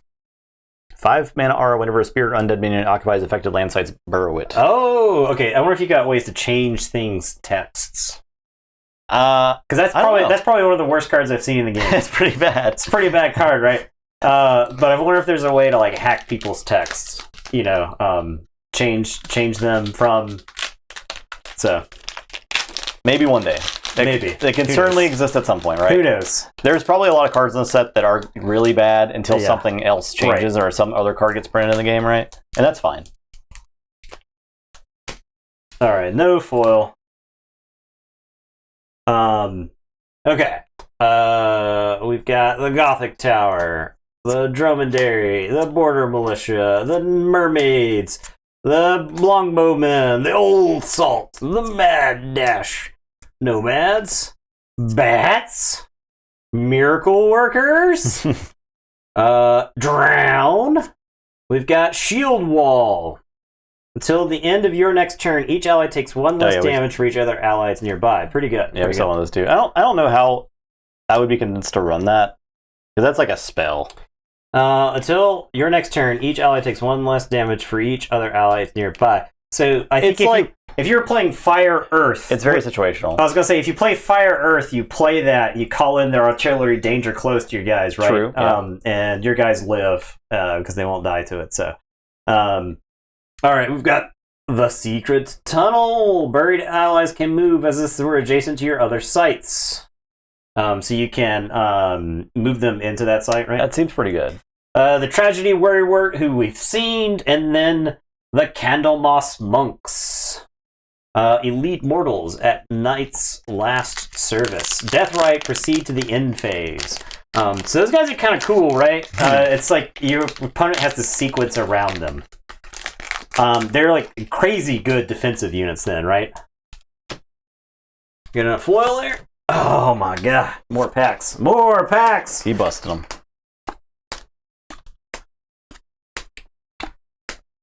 5 mana aura whenever a spirit or undead minion occupies affected land sites, burrow it. Oh, okay. I wonder if you got ways to change things texts. Because that's probably one of the worst cards I've seen in the game. It's pretty bad. It's a pretty bad card, right? But I wonder if there's a way to like hack people's texts. You know, change them from. So maybe one day. Maybe they can certainly exist at some point, right? Who knows? There's probably a lot of cards in the set that are really bad until something else changes or some other card gets printed in the game, right? And that's fine. All right, no foil. Okay. We've got the Gothic Tower, the Dromedary, the Border Militia, the Mermaids, the Longbowmen, the Old Salt, the Mad Dash, Nomads, Bats, Miracle Workers, Drown. We've got Shield Wall. Until the end of your next turn, each ally takes 1 less damage for each other allies nearby. Pretty good. Yeah, we saw one of those too. I don't know how. I would be convinced to run that. Because that's like a spell. Until your next turn, each ally takes 1 less damage for each other ally nearby. So I think if you're playing Fire Earth, it's very situational. I was gonna say if you play Fire Earth, you play that, you call in their artillery danger close to your guys, right? True. Yeah. And your guys live because they won't die to it. So, all right, we've got the Secret Tunnel. Buried allies can move as if they were adjacent to your other sites. So you can move them into that site, right? That seems pretty good. The Tragedy Warrior, who we've seen, and then the Candlemoss Monks. Elite Mortals at Night's Last Service. Deathrite, proceed to the end phase. So those guys are kind of cool, right? It's like your opponent has to sequence around them. They're like crazy good defensive units then, right? Get enough foil there? Oh my god. More packs. More packs! He busted them.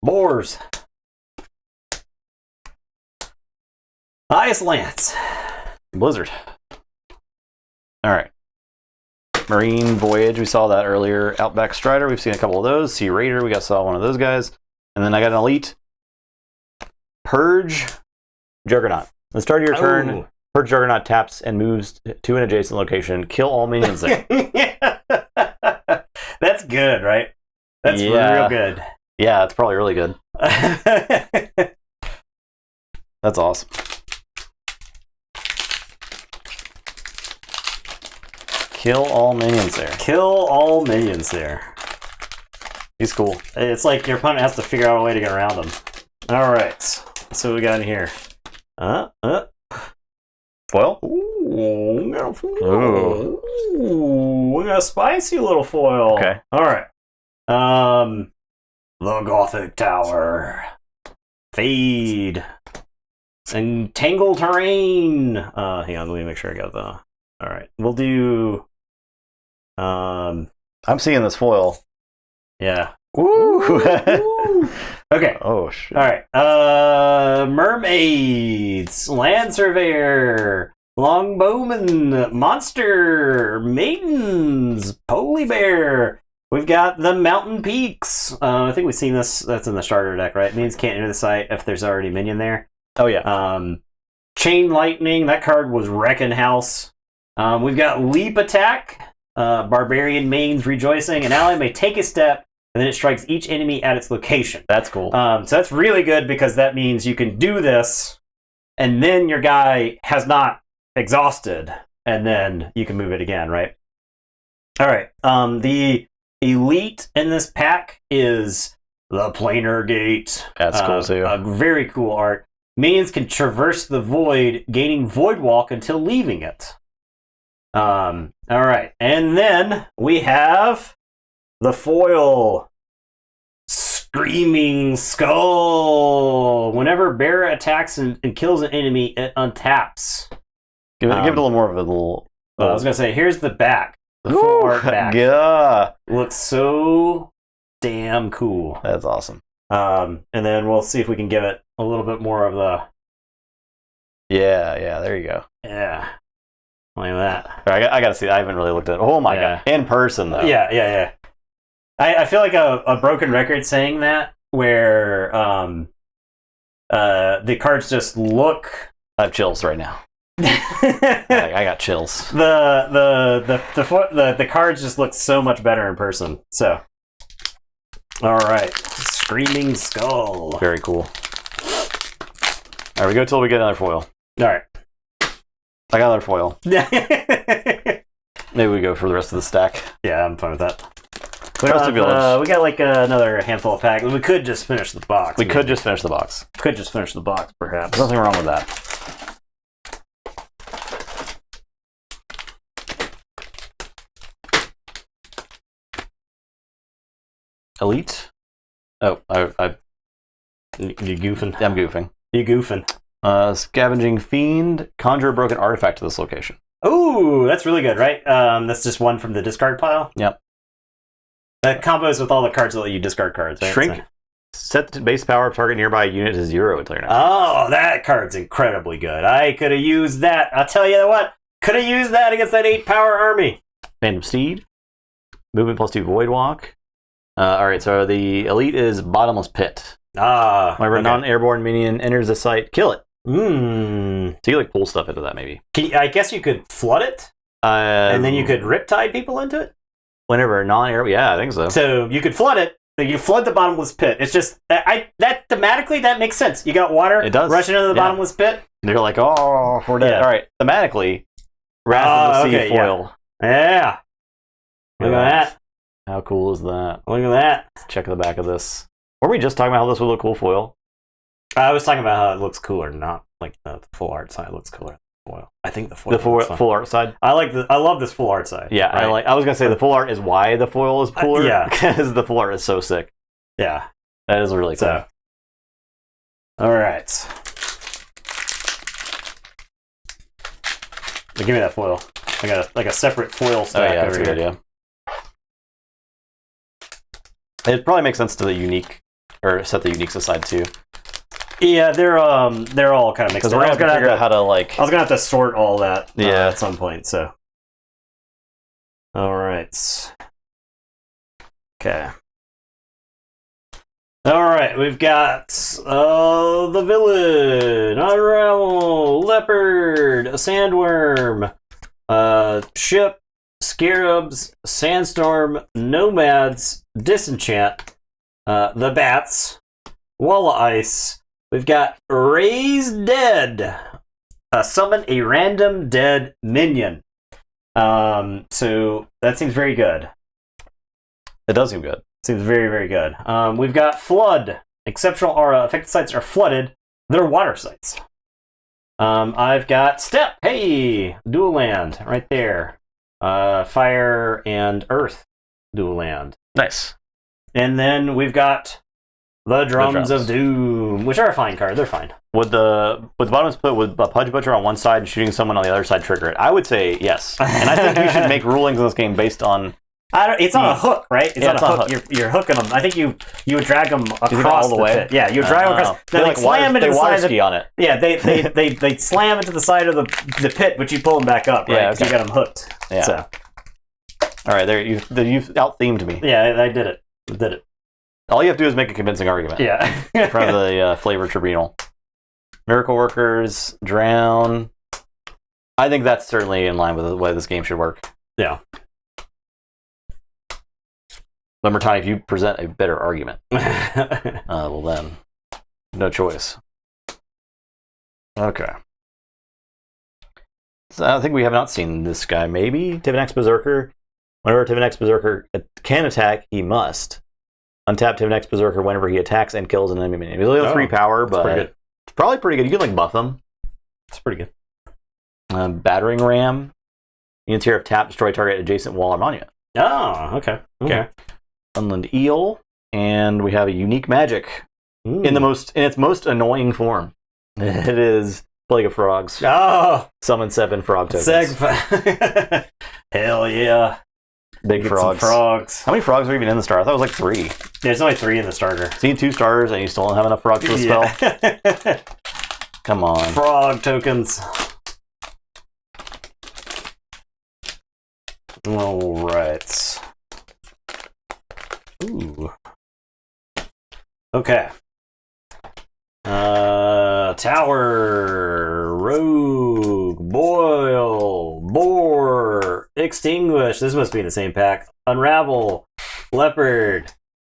Boars. Ice Lance. Blizzard. Alright. Marine Voyage, we saw that earlier. Outback Strider, we've seen a couple of those. Sea Raider, we saw one of those guys. And then I got an Elite. Purge Juggernaut. At the start of your turn, Purge Juggernaut taps and moves to an adjacent location. Kill all minions there. That's good, right? That's real good. Yeah, it's probably really good. That's awesome. Kill all minions there. Kill all minions there. He's cool. It's like your opponent has to figure out a way to get around them. All right. So what we got in here? Foil? Ooh, we got a foil. Ooh, we got a spicy little foil. Okay. All right. The Gothic Tower. Fade. Entangled Terrain. Hang on, let me make sure I got the... All right. We'll do... I'm seeing this foil. Yeah. Woo! Okay. Oh, shit. All right. Mermaids, Land Surveyor, Longbowman, Monster, Maidens, Poly Bear. We've got the Mountain Peaks. I think we've seen this. That's in the starter deck, right? Minions can't enter the site if there's already a minion there. Oh, yeah. Chain Lightning. That card was Wrecking House. We've got Leap Attack, Barbarian Mains Rejoicing. An ally may take a step, and then it strikes each enemy at its location. That's cool. So that's really good because that means you can do this, and then your guy has not exhausted, and then you can move it again, right? All right. The Elite in this pack is the Planar Gate. That's cool too. A very cool art. Minions can traverse the void, gaining Void Walk until leaving it. All right. And then we have the foil. Screaming Skull. Whenever bearer attacks and kills an enemy, it untaps. Give it a little more of a little... I was going to say, here's the back. The full art back. Yeah. Looks so damn cool. That's awesome. And then we'll see if we can give it a little bit more of the... Yeah, there you go. Yeah. Like that. I got to see that. I haven't really looked at it. Oh my god. In person, though. Yeah. I feel like a broken record saying that, where the cards just look... I have chills right now. I got chills. The cards just look so much better in person. So, all right, Screaming Skull. Very cool. All right, we go till we get another foil. All right, I got another foil. Maybe we go for the rest of the stack. Yeah, I'm fine with that. Clear out the village. We got like another handful of packs. We could just finish the box. We could just finish the box. Could just finish the box, perhaps. There's nothing wrong with that. Elite? Oh, You goofing? I'm goofing. You goofing? Scavenging Fiend. Conjure a broken artifact to this location. Ooh, that's really good, right? That's just one from the discard pile? Yep. That combos with all the cards that let you discard cards, right? Shrink. Set the base power of target nearby unit to 0 until your next. Oh, that card's incredibly good. I could have used that. I'll tell you what. Could have used that against that 8-power army. Phantom Steed. Movement +2 Void Walk. Alright, so the elite is Bottomless Pit. Whenever a non-airborne minion enters the site, kill it. So you like pull stuff into that, maybe. I guess you could flood it, and then you could Riptide people into it? Whenever a non-airborne... Yeah, I think so. So you could flood it. You flood the bottomless pit. It's just... that thematically, that makes sense. You got water rushing into the bottomless pit. And you're like, oh, we're dead. Alright, thematically, Wrath of the Sea foil. Yeah. Look at that. How cool is that? Look at that. Let's check the back of this. Were we just talking about how this would look cool foil? I was talking about how it looks cooler, not like the full art side looks cooler than the foil. I think the foil. Full art side. I love this full art side. Yeah, right? I was gonna say the full art is why the foil is cooler. Yeah, because the full art is so sick. Yeah, that is really cool. All right, give me that foil. I got a separate foil stack over here. Good idea. It probably makes sense to the unique, or set the uniques aside too. Yeah, they're all kind of mixed. Because we're gonna figure out how to like. I was gonna have to sort all that. Yeah. At some point. So. All right. Okay. All right, we've got the villain, unravel, leopard, a sandworm, ship, scarabs, sandstorm, nomads, disenchant, the bats, wall of ice. We've got raise dead, summon a random dead minion. So that seems very good. It does seem good. Seems very, very good. We've got flood, exceptional aura. Affected sites are flooded. They're water sites. I've got step. Hey, dual land right there. Fire and earth dual land. Nice. And then we've got the drums of doom, which are a fine card. They're fine. Would the bottom split with a Pudge Butcher on one side and shooting someone on the other side trigger it? I would say yes. And I think you should make rulings in this game based on. It's on a hook, right? It's on a hook. You're hooking them. I think you would drag them across the pit. Yeah, you would drag them across. They like slam into the side of the, on it. Yeah, they slam into the side of the pit, but you pull them back up, right? Yeah, okay. You got them hooked. Yeah. So. All right, there you've out-themed me. Yeah, I did it. All you have to do is make a convincing argument. Yeah. In front of the Flavor Tribunal. Miracle Workers, Drown. I think that's certainly in line with the way this game should work. Yeah. Lumbertine, if you present a better argument, well then, no choice. Okay. So I think we have not seen this guy. Maybe Tivanax Berserker. Whenever Tivanax Berserker can attack, he must untap Tivanax Berserker whenever he attacks and kills an enemy minion. He's only got 3 power, but it's probably pretty good. You can like buff them. It's pretty good. Battering Ram. Units here have tap, destroy target adjacent wall or monument. Oh, okay. Okay. Unland Eel, and we have a unique magic in its most annoying form. It is Plague of Frogs. Oh, summon 7 frog tokens. Hell yeah! Big frogs. Frogs. How many frogs are even in the starter? I thought it was like 3. There's only 3 in the starter. Seen 2 starters, and you still don't have enough frogs for the spell. Come on, frog tokens. All right. Ooh. Okay. Tower, Rogue, Boil, Boar, Extinguish. This must be in the same pack. Unravel, Leopard,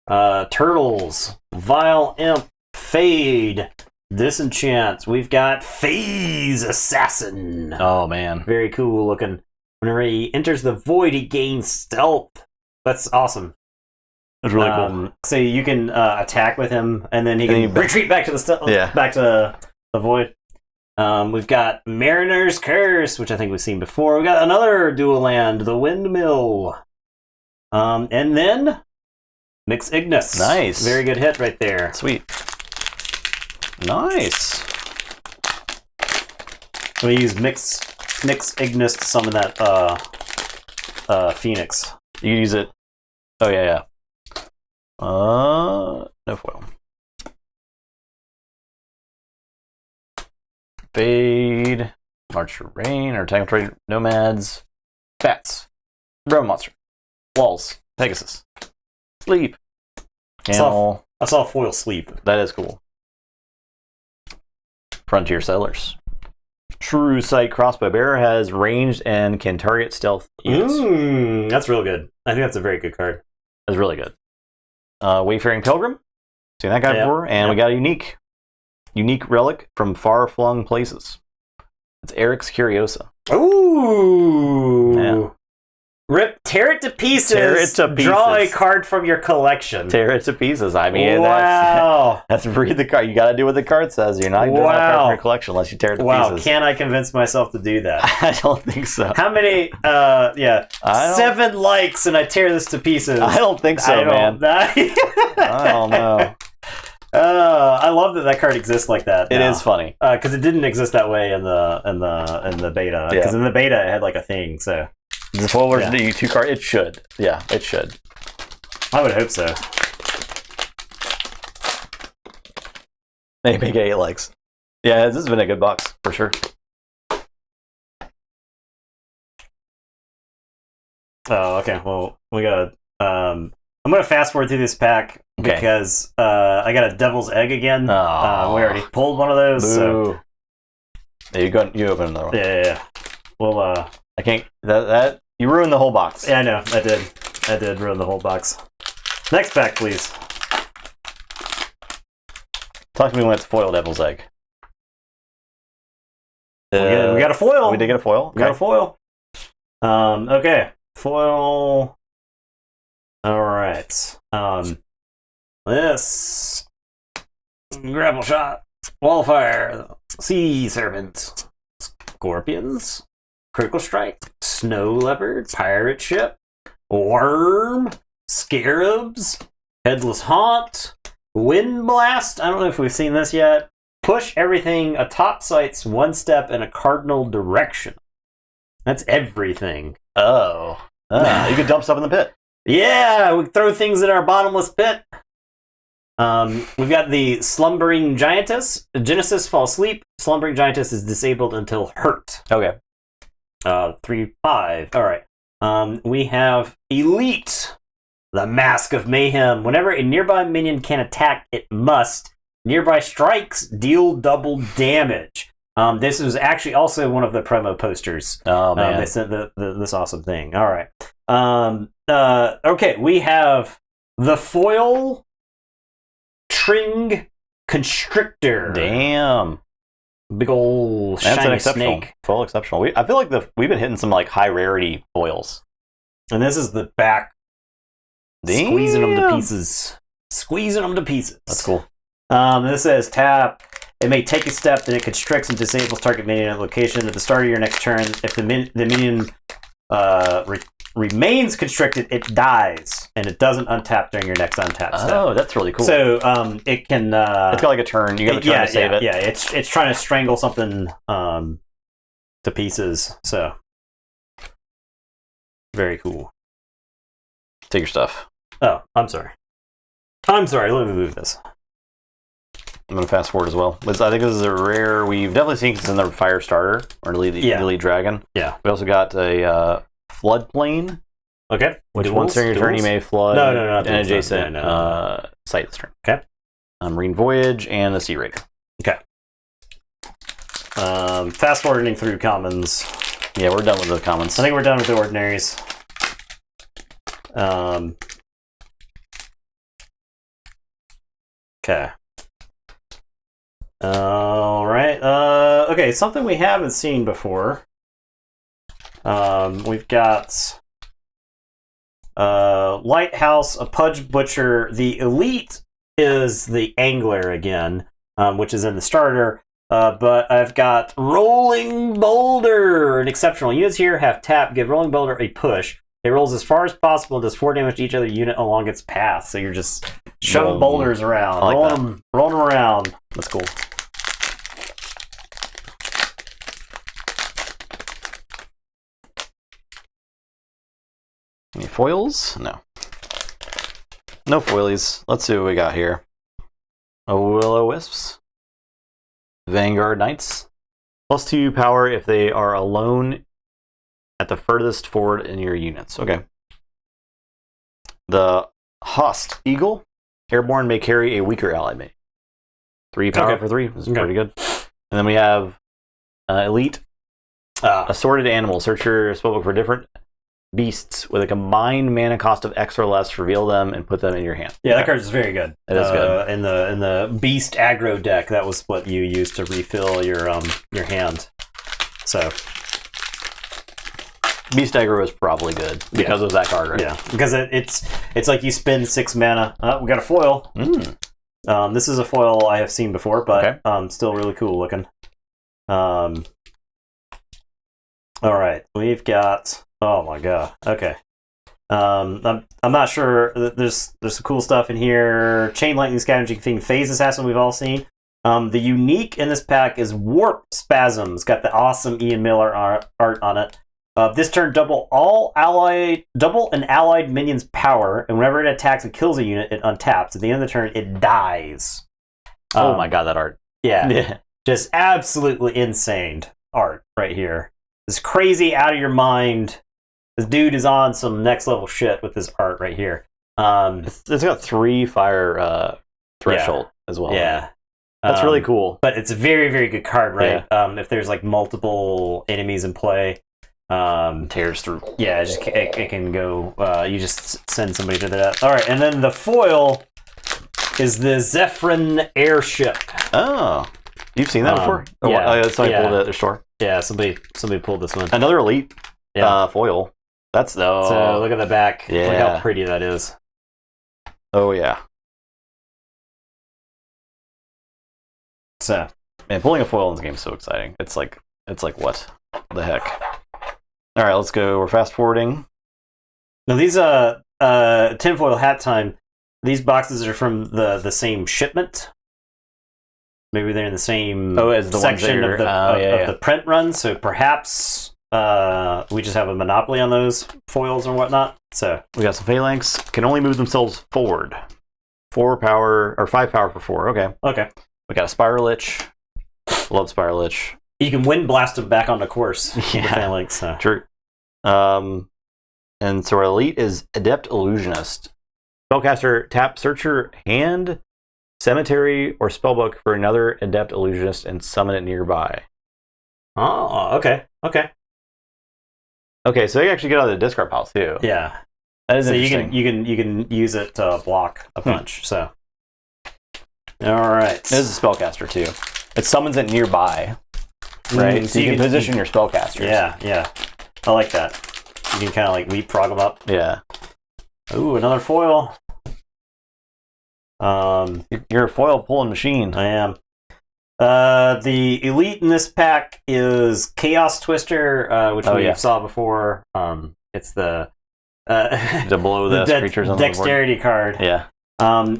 Turtles, Vile Imp, Fade, Disenchant. We've got Phase Assassin. Oh man, very cool looking. Whenever he enters the void, he gains stealth. That's awesome. That's really cool. So you can attack with him, and then he can retreat back to the back to the void. We've got Mariner's Curse, which I think we've seen before. We got another dual land, the Windmill, and then Mix Ignis. Nice, very good hit right there. Sweet, nice. We use Mix Ignis to summon that Phoenix. You use it. Oh yeah. No foil. Fade. March for Rain, or Technotrade Nomads, Bats, Realm Monster, Walls, Pegasus, Sleep, Camel. I saw foil sleep. That is cool. Frontier Settlers. True Sight Crossbow Bearer has ranged and can target stealth units. That's real good. I think that's a very good card. That's really good. Wayfaring Pilgrim. Seen that guy before. And we got a unique relic from far-flung places. It's Eric's Curiosa. Ooh. Yeah. Tear it to pieces. Tear it to pieces. Draw a card from your collection. Tear it to pieces. I mean, wow. That's read the card. You got to do what the card says. You're not drawing a card from your collection unless you tear it to pieces. Can I convince myself to do that? I don't think so. How many? 7 likes and I tear this to pieces. I don't think so, man. I don't know. I love that card exists like that. It is funny because it didn't exist that way in the beta. Because in the beta it had like a thing. So the full version of the U2 card, it should. Yeah, it should. I would hope so. Maybe get 8 likes. Yeah, this has been a good box for sure. Oh, okay. Well, we gotta. I'm gonna fast forward through this pack because I got a Devil's Egg again. We already pulled one of those. Boo. So you open another one. Yeah. Well, I can't. That you ruined the whole box. Yeah, I know. I did ruin the whole box. Next pack, please. Talk to me when it's foil Devil's Egg. We got a foil. We did get a foil. We got a foil. Okay. Foil. All right. This grapple shot, wildfire, sea serpent, scorpions, critical strike, snow leopard, pirate ship, worm, scarabs, headless haunt, wind blast. I don't know if we've seen this yet. Push everything atop sights 1 step in a cardinal direction. That's everything. You could dump stuff in the pit. Yeah, we throw things in our bottomless pit. We've got the Slumbering Giantess. Genesis, fall asleep. Slumbering Giantess is disabled until hurt. Okay. 3/5. All right. We have Elite, the Mask of Mayhem. Whenever a nearby minion can attack, it must. Nearby strikes deal double damage. This was actually also one of the promo posters. Oh man, they sent this awesome thing. All right. Okay, we have the foil Tring Constrictor. Damn. Big ol' shiny snake. Foil exceptional. I feel like we've been hitting some like high rarity foils. And this is the back. Damn. Squeezing them to pieces. Squeezing them to pieces. That's cool. This says tap. It may take a step, then it constricts and disables target minion at location at the start of your next turn. If the minion remains constricted, it dies, and it doesn't untap during your next untap step. Oh, that's really cool. So it can. It's got like a turn. You got a turn to save it. Yeah, it's trying to strangle something to pieces. So very cool. Take your stuff. Oh, I'm sorry. Let me move this. I'm going to fast forward as well. I think this is a rare. We've definitely seen this in the Fire Starter, or the Elite Dragon. Yeah. We also got a Floodplain. Okay. Which once during your turn you may flood an adjacent site this turn. Okay. Marine Voyage and the Sea Raider. Okay. Fast forwarding through commons. Yeah, we're done with the commons. I think we're done with the ordinaries. Okay. All right. Okay, something we haven't seen before. We've got Lighthouse, a Pudge Butcher. The Elite is the Angler again, which is in the starter. But I've got Rolling Boulder. An exceptional units here have tap. Give Rolling Boulder a push. It rolls as far as possible and does 4 damage to each other unit along its path. So you're just shoving boulders around, rolling them around. That's cool. Any foils? No. No foilies. Let's see what we got here. A Will-O-Wisps. Vanguard Knights. +2 power if they are alone at the furthest forward in your units. Okay. The Host Eagle, airborne, may carry a weaker allied mate. 3 power for 3. This is pretty good. And then we have Elite, assorted animals. Search your spellbook for different beasts with a combined mana cost of X or less. Reveal them and put them in your hand. Yeah, that card is very good. It is good. In the beast aggro deck, that was what you used to refill your hand. So Beast aggro is probably good because of that card, right? Yeah, because it's like you spend 6 mana. We got a foil. This is a foil I have seen before, but still really cool looking. All right, we've got. Oh my god. Okay. I'm not sure. There's some cool stuff in here. Chain Lightning, Scavenging Fiend, Phase Assassin. We've all seen. The unique in this pack is Warp Spasm. It's got the awesome Ian Miller art on it. This turn, double an allied minion's power, and whenever it attacks and kills a unit, it untaps. At the end of the turn, it dies. Oh my god, that art! Yeah, just absolutely insane art right here. This crazy, out of your mind. This dude is on some next level shit with this art right here. It's got 3 fire threshold as well. Yeah, that's really cool. But it's a very, very good card, right? Yeah. If there's like multiple enemies in play. Tears through. Yeah, it can go. You just send somebody to that. All right, and then the foil is the Zephyrin airship. Oh, you've seen that before? Yeah, somebody pulled it at the store. Yeah, somebody pulled this one. Another elite foil. That's so look at the back. Yeah. Look how pretty that is. Oh yeah. So, man, pulling a foil in this game is so exciting. It's like what the heck. All right, let's go. We're fast forwarding. Now these tinfoil hat time. These boxes are from the same shipment. Maybe they're in the same as the section of the print run. So perhaps we just have a monopoly on those foils or whatnot. So we got some phalanx. Can only move themselves forward. 4 power or 5 power for 4. Okay. We got a Spiral Lich. Love Spiral Lich. You can wind blast them back on the course. Yeah, the phalanx. So. True. And so our elite is Adept Illusionist. Spellcaster, tap Searcher hand, Cemetery, or Spellbook for another Adept Illusionist and summon it nearby. Oh, okay. Okay, so you actually get out of the discard pile too. Yeah, that is so interesting. you can use it to block a bunch. So, all right. This is a spellcaster too. It summons it nearby, right? So you can position your spellcasters. Yeah. I like that. You can kind of like leapfrog them up. Yeah. Ooh, another foil. You're a foil pulling machine. I am. The elite in this pack is Chaos Twister, which we saw before. It's the to blow the creatures on dexterity the board. card. Yeah.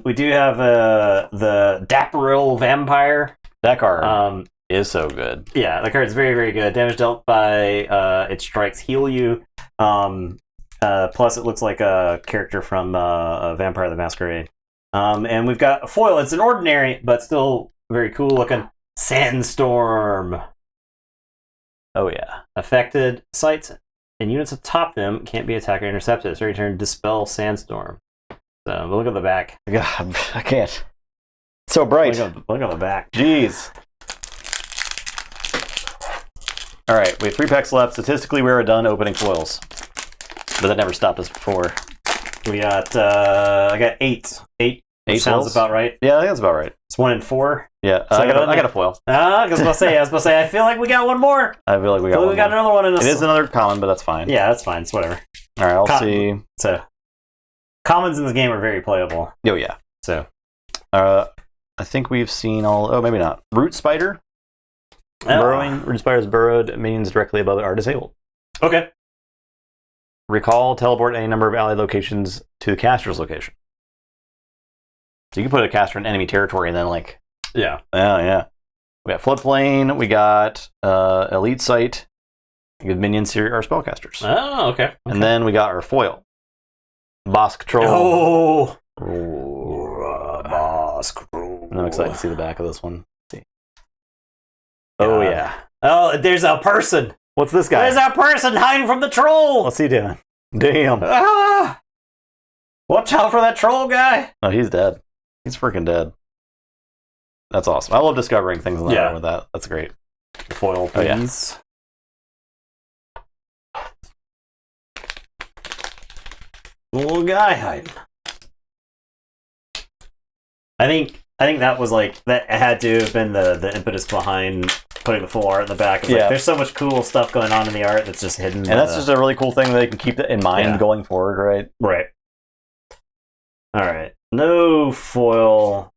We do have the Dapperil Vampire. That card is so good. Yeah, the card is very, very good. Damage dealt by its strikes heal you. Plus, it looks like a character from Vampire the Masquerade. And we've got a foil. It's an ordinary, but still very cool looking. Sandstorm. Oh, yeah. Affected sites and units atop them can't be attacked or intercepted. So return Dispel Sandstorm. So look at the back. God, I can't. It's so bright. Look at the back. Jeez. All right, we have 3 packs left. Statistically, we are done opening foils. But that never stopped us before. We got, I got 8. 8 sounds foils? about right. Yeah, I think that's about right. It's 1 in 4. Yeah, I got a foil. I was about to say, I feel like we got one more. I feel like we got another one in this. It is another common, but that's fine. Yeah, that's fine. It's whatever. All right, I'll see. So, commons in this game are very playable. Oh, yeah. So, I think we've seen all. Oh, maybe not. Root Spider. Burrowing. Root Spider is burrowed. Minions directly above it are disabled. Okay. Recall, teleport any number of allied locations to the caster's location. So you can put a caster in enemy territory and then Yeah. Yeah. We got Floodplain. We got Elite Site. Good minions here are spellcasters. Oh, okay. And then we got our foil. Boss Control. Boss Control. I'm excited to see the back of this one. Oh, yeah. Oh, there's a person. What's this guy? There's a person hiding from the troll. What's he doing? Damn. Ah! Watch out for that troll guy. Oh, he's dead. He's freaking dead. That's awesome. I love discovering things in the art with that. That's great. Foil, please. Little guy hiding. I think that was like that had to have been the impetus behind putting the full art in the back. Like, there's so much cool stuff going on in the art that's just hidden. And that's just a really cool thing that they can keep in mind going forward, right? Right. All right. No foil.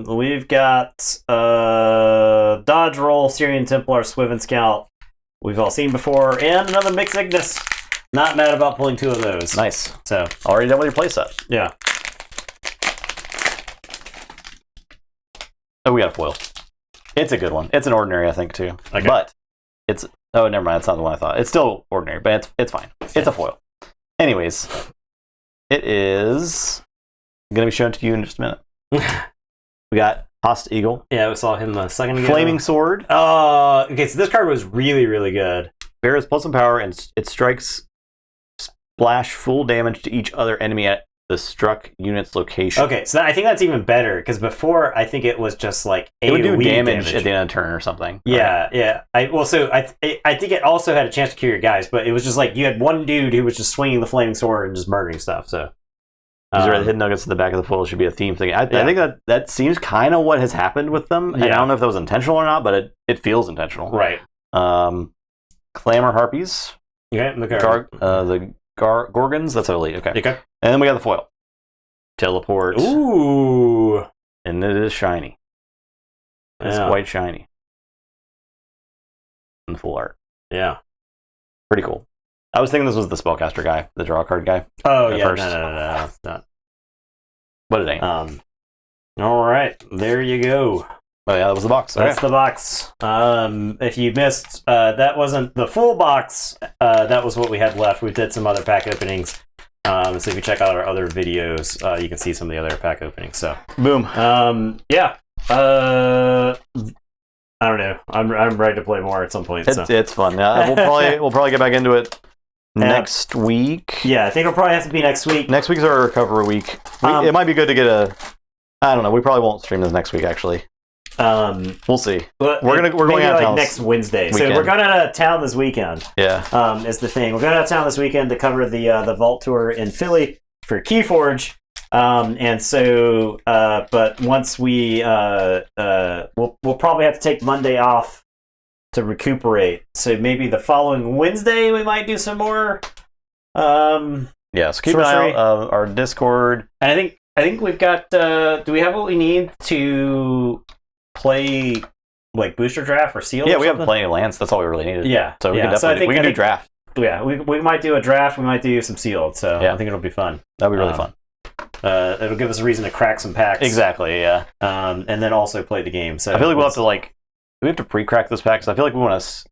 We've got Dodge Roll, Syrian Templar, Swiven Scout. We've all seen before, and another Mixed Ignis. Not mad about pulling 2 of those. Nice. So already done with your playset. Yeah. Oh, we got a foil. It's a good one. It's an ordinary, I think, too. Okay. But it's... Oh, never mind. That's not the one I thought. It's still ordinary, but it's fine. It's a foil. Anyways, it is going to be shown to you in just a minute. We got Host Eagle. Yeah, we saw him a second ago. Flaming Sword. Okay, so this card was really, really good. Bears +1 power, and it strikes splash full damage to each other enemy at the struck unit's location. Okay, so I think that's even better, because before I think it was just like it would do damage at the end of the turn or something. Yeah, right? Yeah. I think it also had a chance to kill your guys, but it was just like you had one dude who was just swinging the flaming sword and just murdering stuff. So these are the hidden nuggets at the back of the foil. Should be a theme thing. I think that seems kind of what has happened with them. And I don't know if that was intentional or not, but it feels intentional. Right. Clamor Harpies. Okay. The Gorgons. That's elite. Okay. Okay. And then we got the foil. Teleport. Ooh. And it is shiny. It's quite shiny. In full art. Yeah. Pretty cool. I was thinking this was the spellcaster guy, the draw card guy. Oh, yeah. First. No. It's not. But it ain't. All right. There you go. Oh, yeah, that was the box. That's the box. If you missed, that wasn't the full box. That was what we had left. We did some other pack openings. So if you check out our other videos, you can see some of the other pack openings. So boom. Yeah. I don't know. I'm ready to play more at some point. It's fun. Yeah, we'll probably get back into it next week. Yeah, I think it'll probably have to be next week. Next week's our recovery week. It might be good to get a. I don't know. We probably won't stream this next week. Actually, we'll see. We're going out of town next Wednesday. So we're going out of town this weekend. Yeah. Is the thing. We're going out of town this weekend to cover the Vault Tour in Philly for Keyforge. And so, but once we'll probably have to take Monday off to recuperate. So maybe the following Wednesday we might do some more. So keep an eye out our Discord. And I think we've got. Do we have what we need to play like booster draft or seal? Yeah, we have plenty of lands. That's all we really needed. Yeah, so we can definitely we can do draft. Yeah, we might do a draft. We might do some sealed. So I think it'll be fun. That'll be really fun. It'll give us a reason to crack some packs. Exactly, yeah. And then also play the game. So I feel like we'll have to do we have to pre-crack this pack? Because I feel like we want to.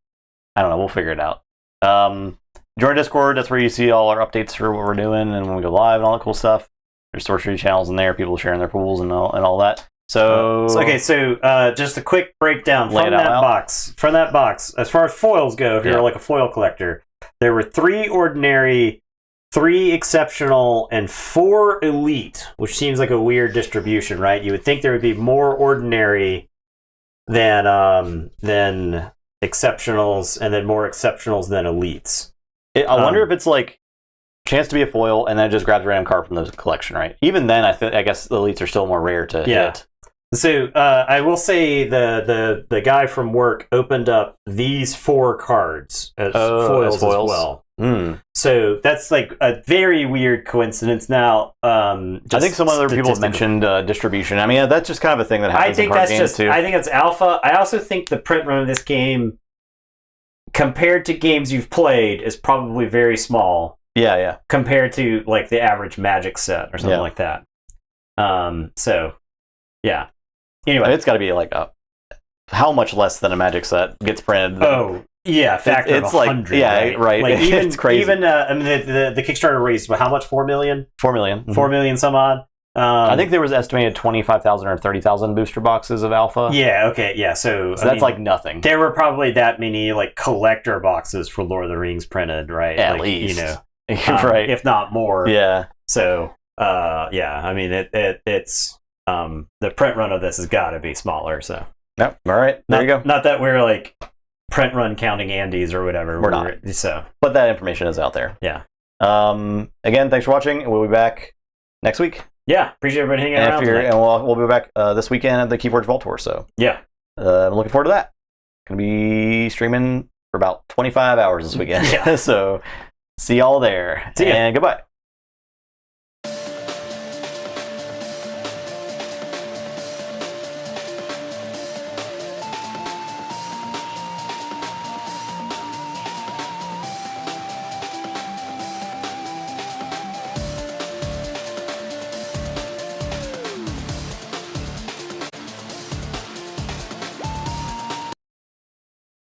I don't know. We'll figure it out. Join Discord. That's where you see all our updates for what we're doing and when we go live and all that cool stuff. There's Sorcery channels in there. People sharing their pools and all that. So just a quick breakdown from that box. From that box, as far as foils go, if you're like a foil collector, there were 3 ordinary, 3 exceptional, and 4 elite, which seems like a weird distribution, right? You would think there would be more ordinary than exceptionals, and then more exceptionals than elites. I wonder if it's like chance to be a foil, and then it just grabs a random card from the collection, right? Even then, I guess the elites are still more rare to hit. So I will say the guy from work opened up these 4 cards as foils as well. So that's like a very weird coincidence. Now, I think some other people have mentioned distribution. I mean, that's just kind of a thing that happens in card games too. I think it's alpha. I also think the print run of this game, compared to games you've played, is probably very small. Yeah. Compared to like the average Magic set or something like that. So, yeah. Anyway, it's got to be like how much less than a Magic set gets printed? Factor of 100. Right. Like it's crazy. Even the Kickstarter raised how much? 4 million. 4 million. 4 million some odd. I think there was estimated 25,000 or 30,000 booster boxes of alpha. Yeah, okay, yeah. So that's mean, like nothing. There were probably that many like collector boxes for Lord of the Rings printed, right? At like, least, you know, right? If not more. Yeah. So, yeah. I mean, it's the print run of this has got to be smaller. So. Yep. All right. There you go. Not that we're like print run counting Andes or whatever. We're not. So, but that information is out there. Yeah. Again, thanks for watching. We'll be back next week. Yeah, appreciate everybody hanging around. And we'll be back this weekend at the Keyforge Vault Tour. So yeah, I'm looking forward to that. Going to be streaming for about 25 hours this weekend. Yeah. So see y'all there. See ya. And goodbye.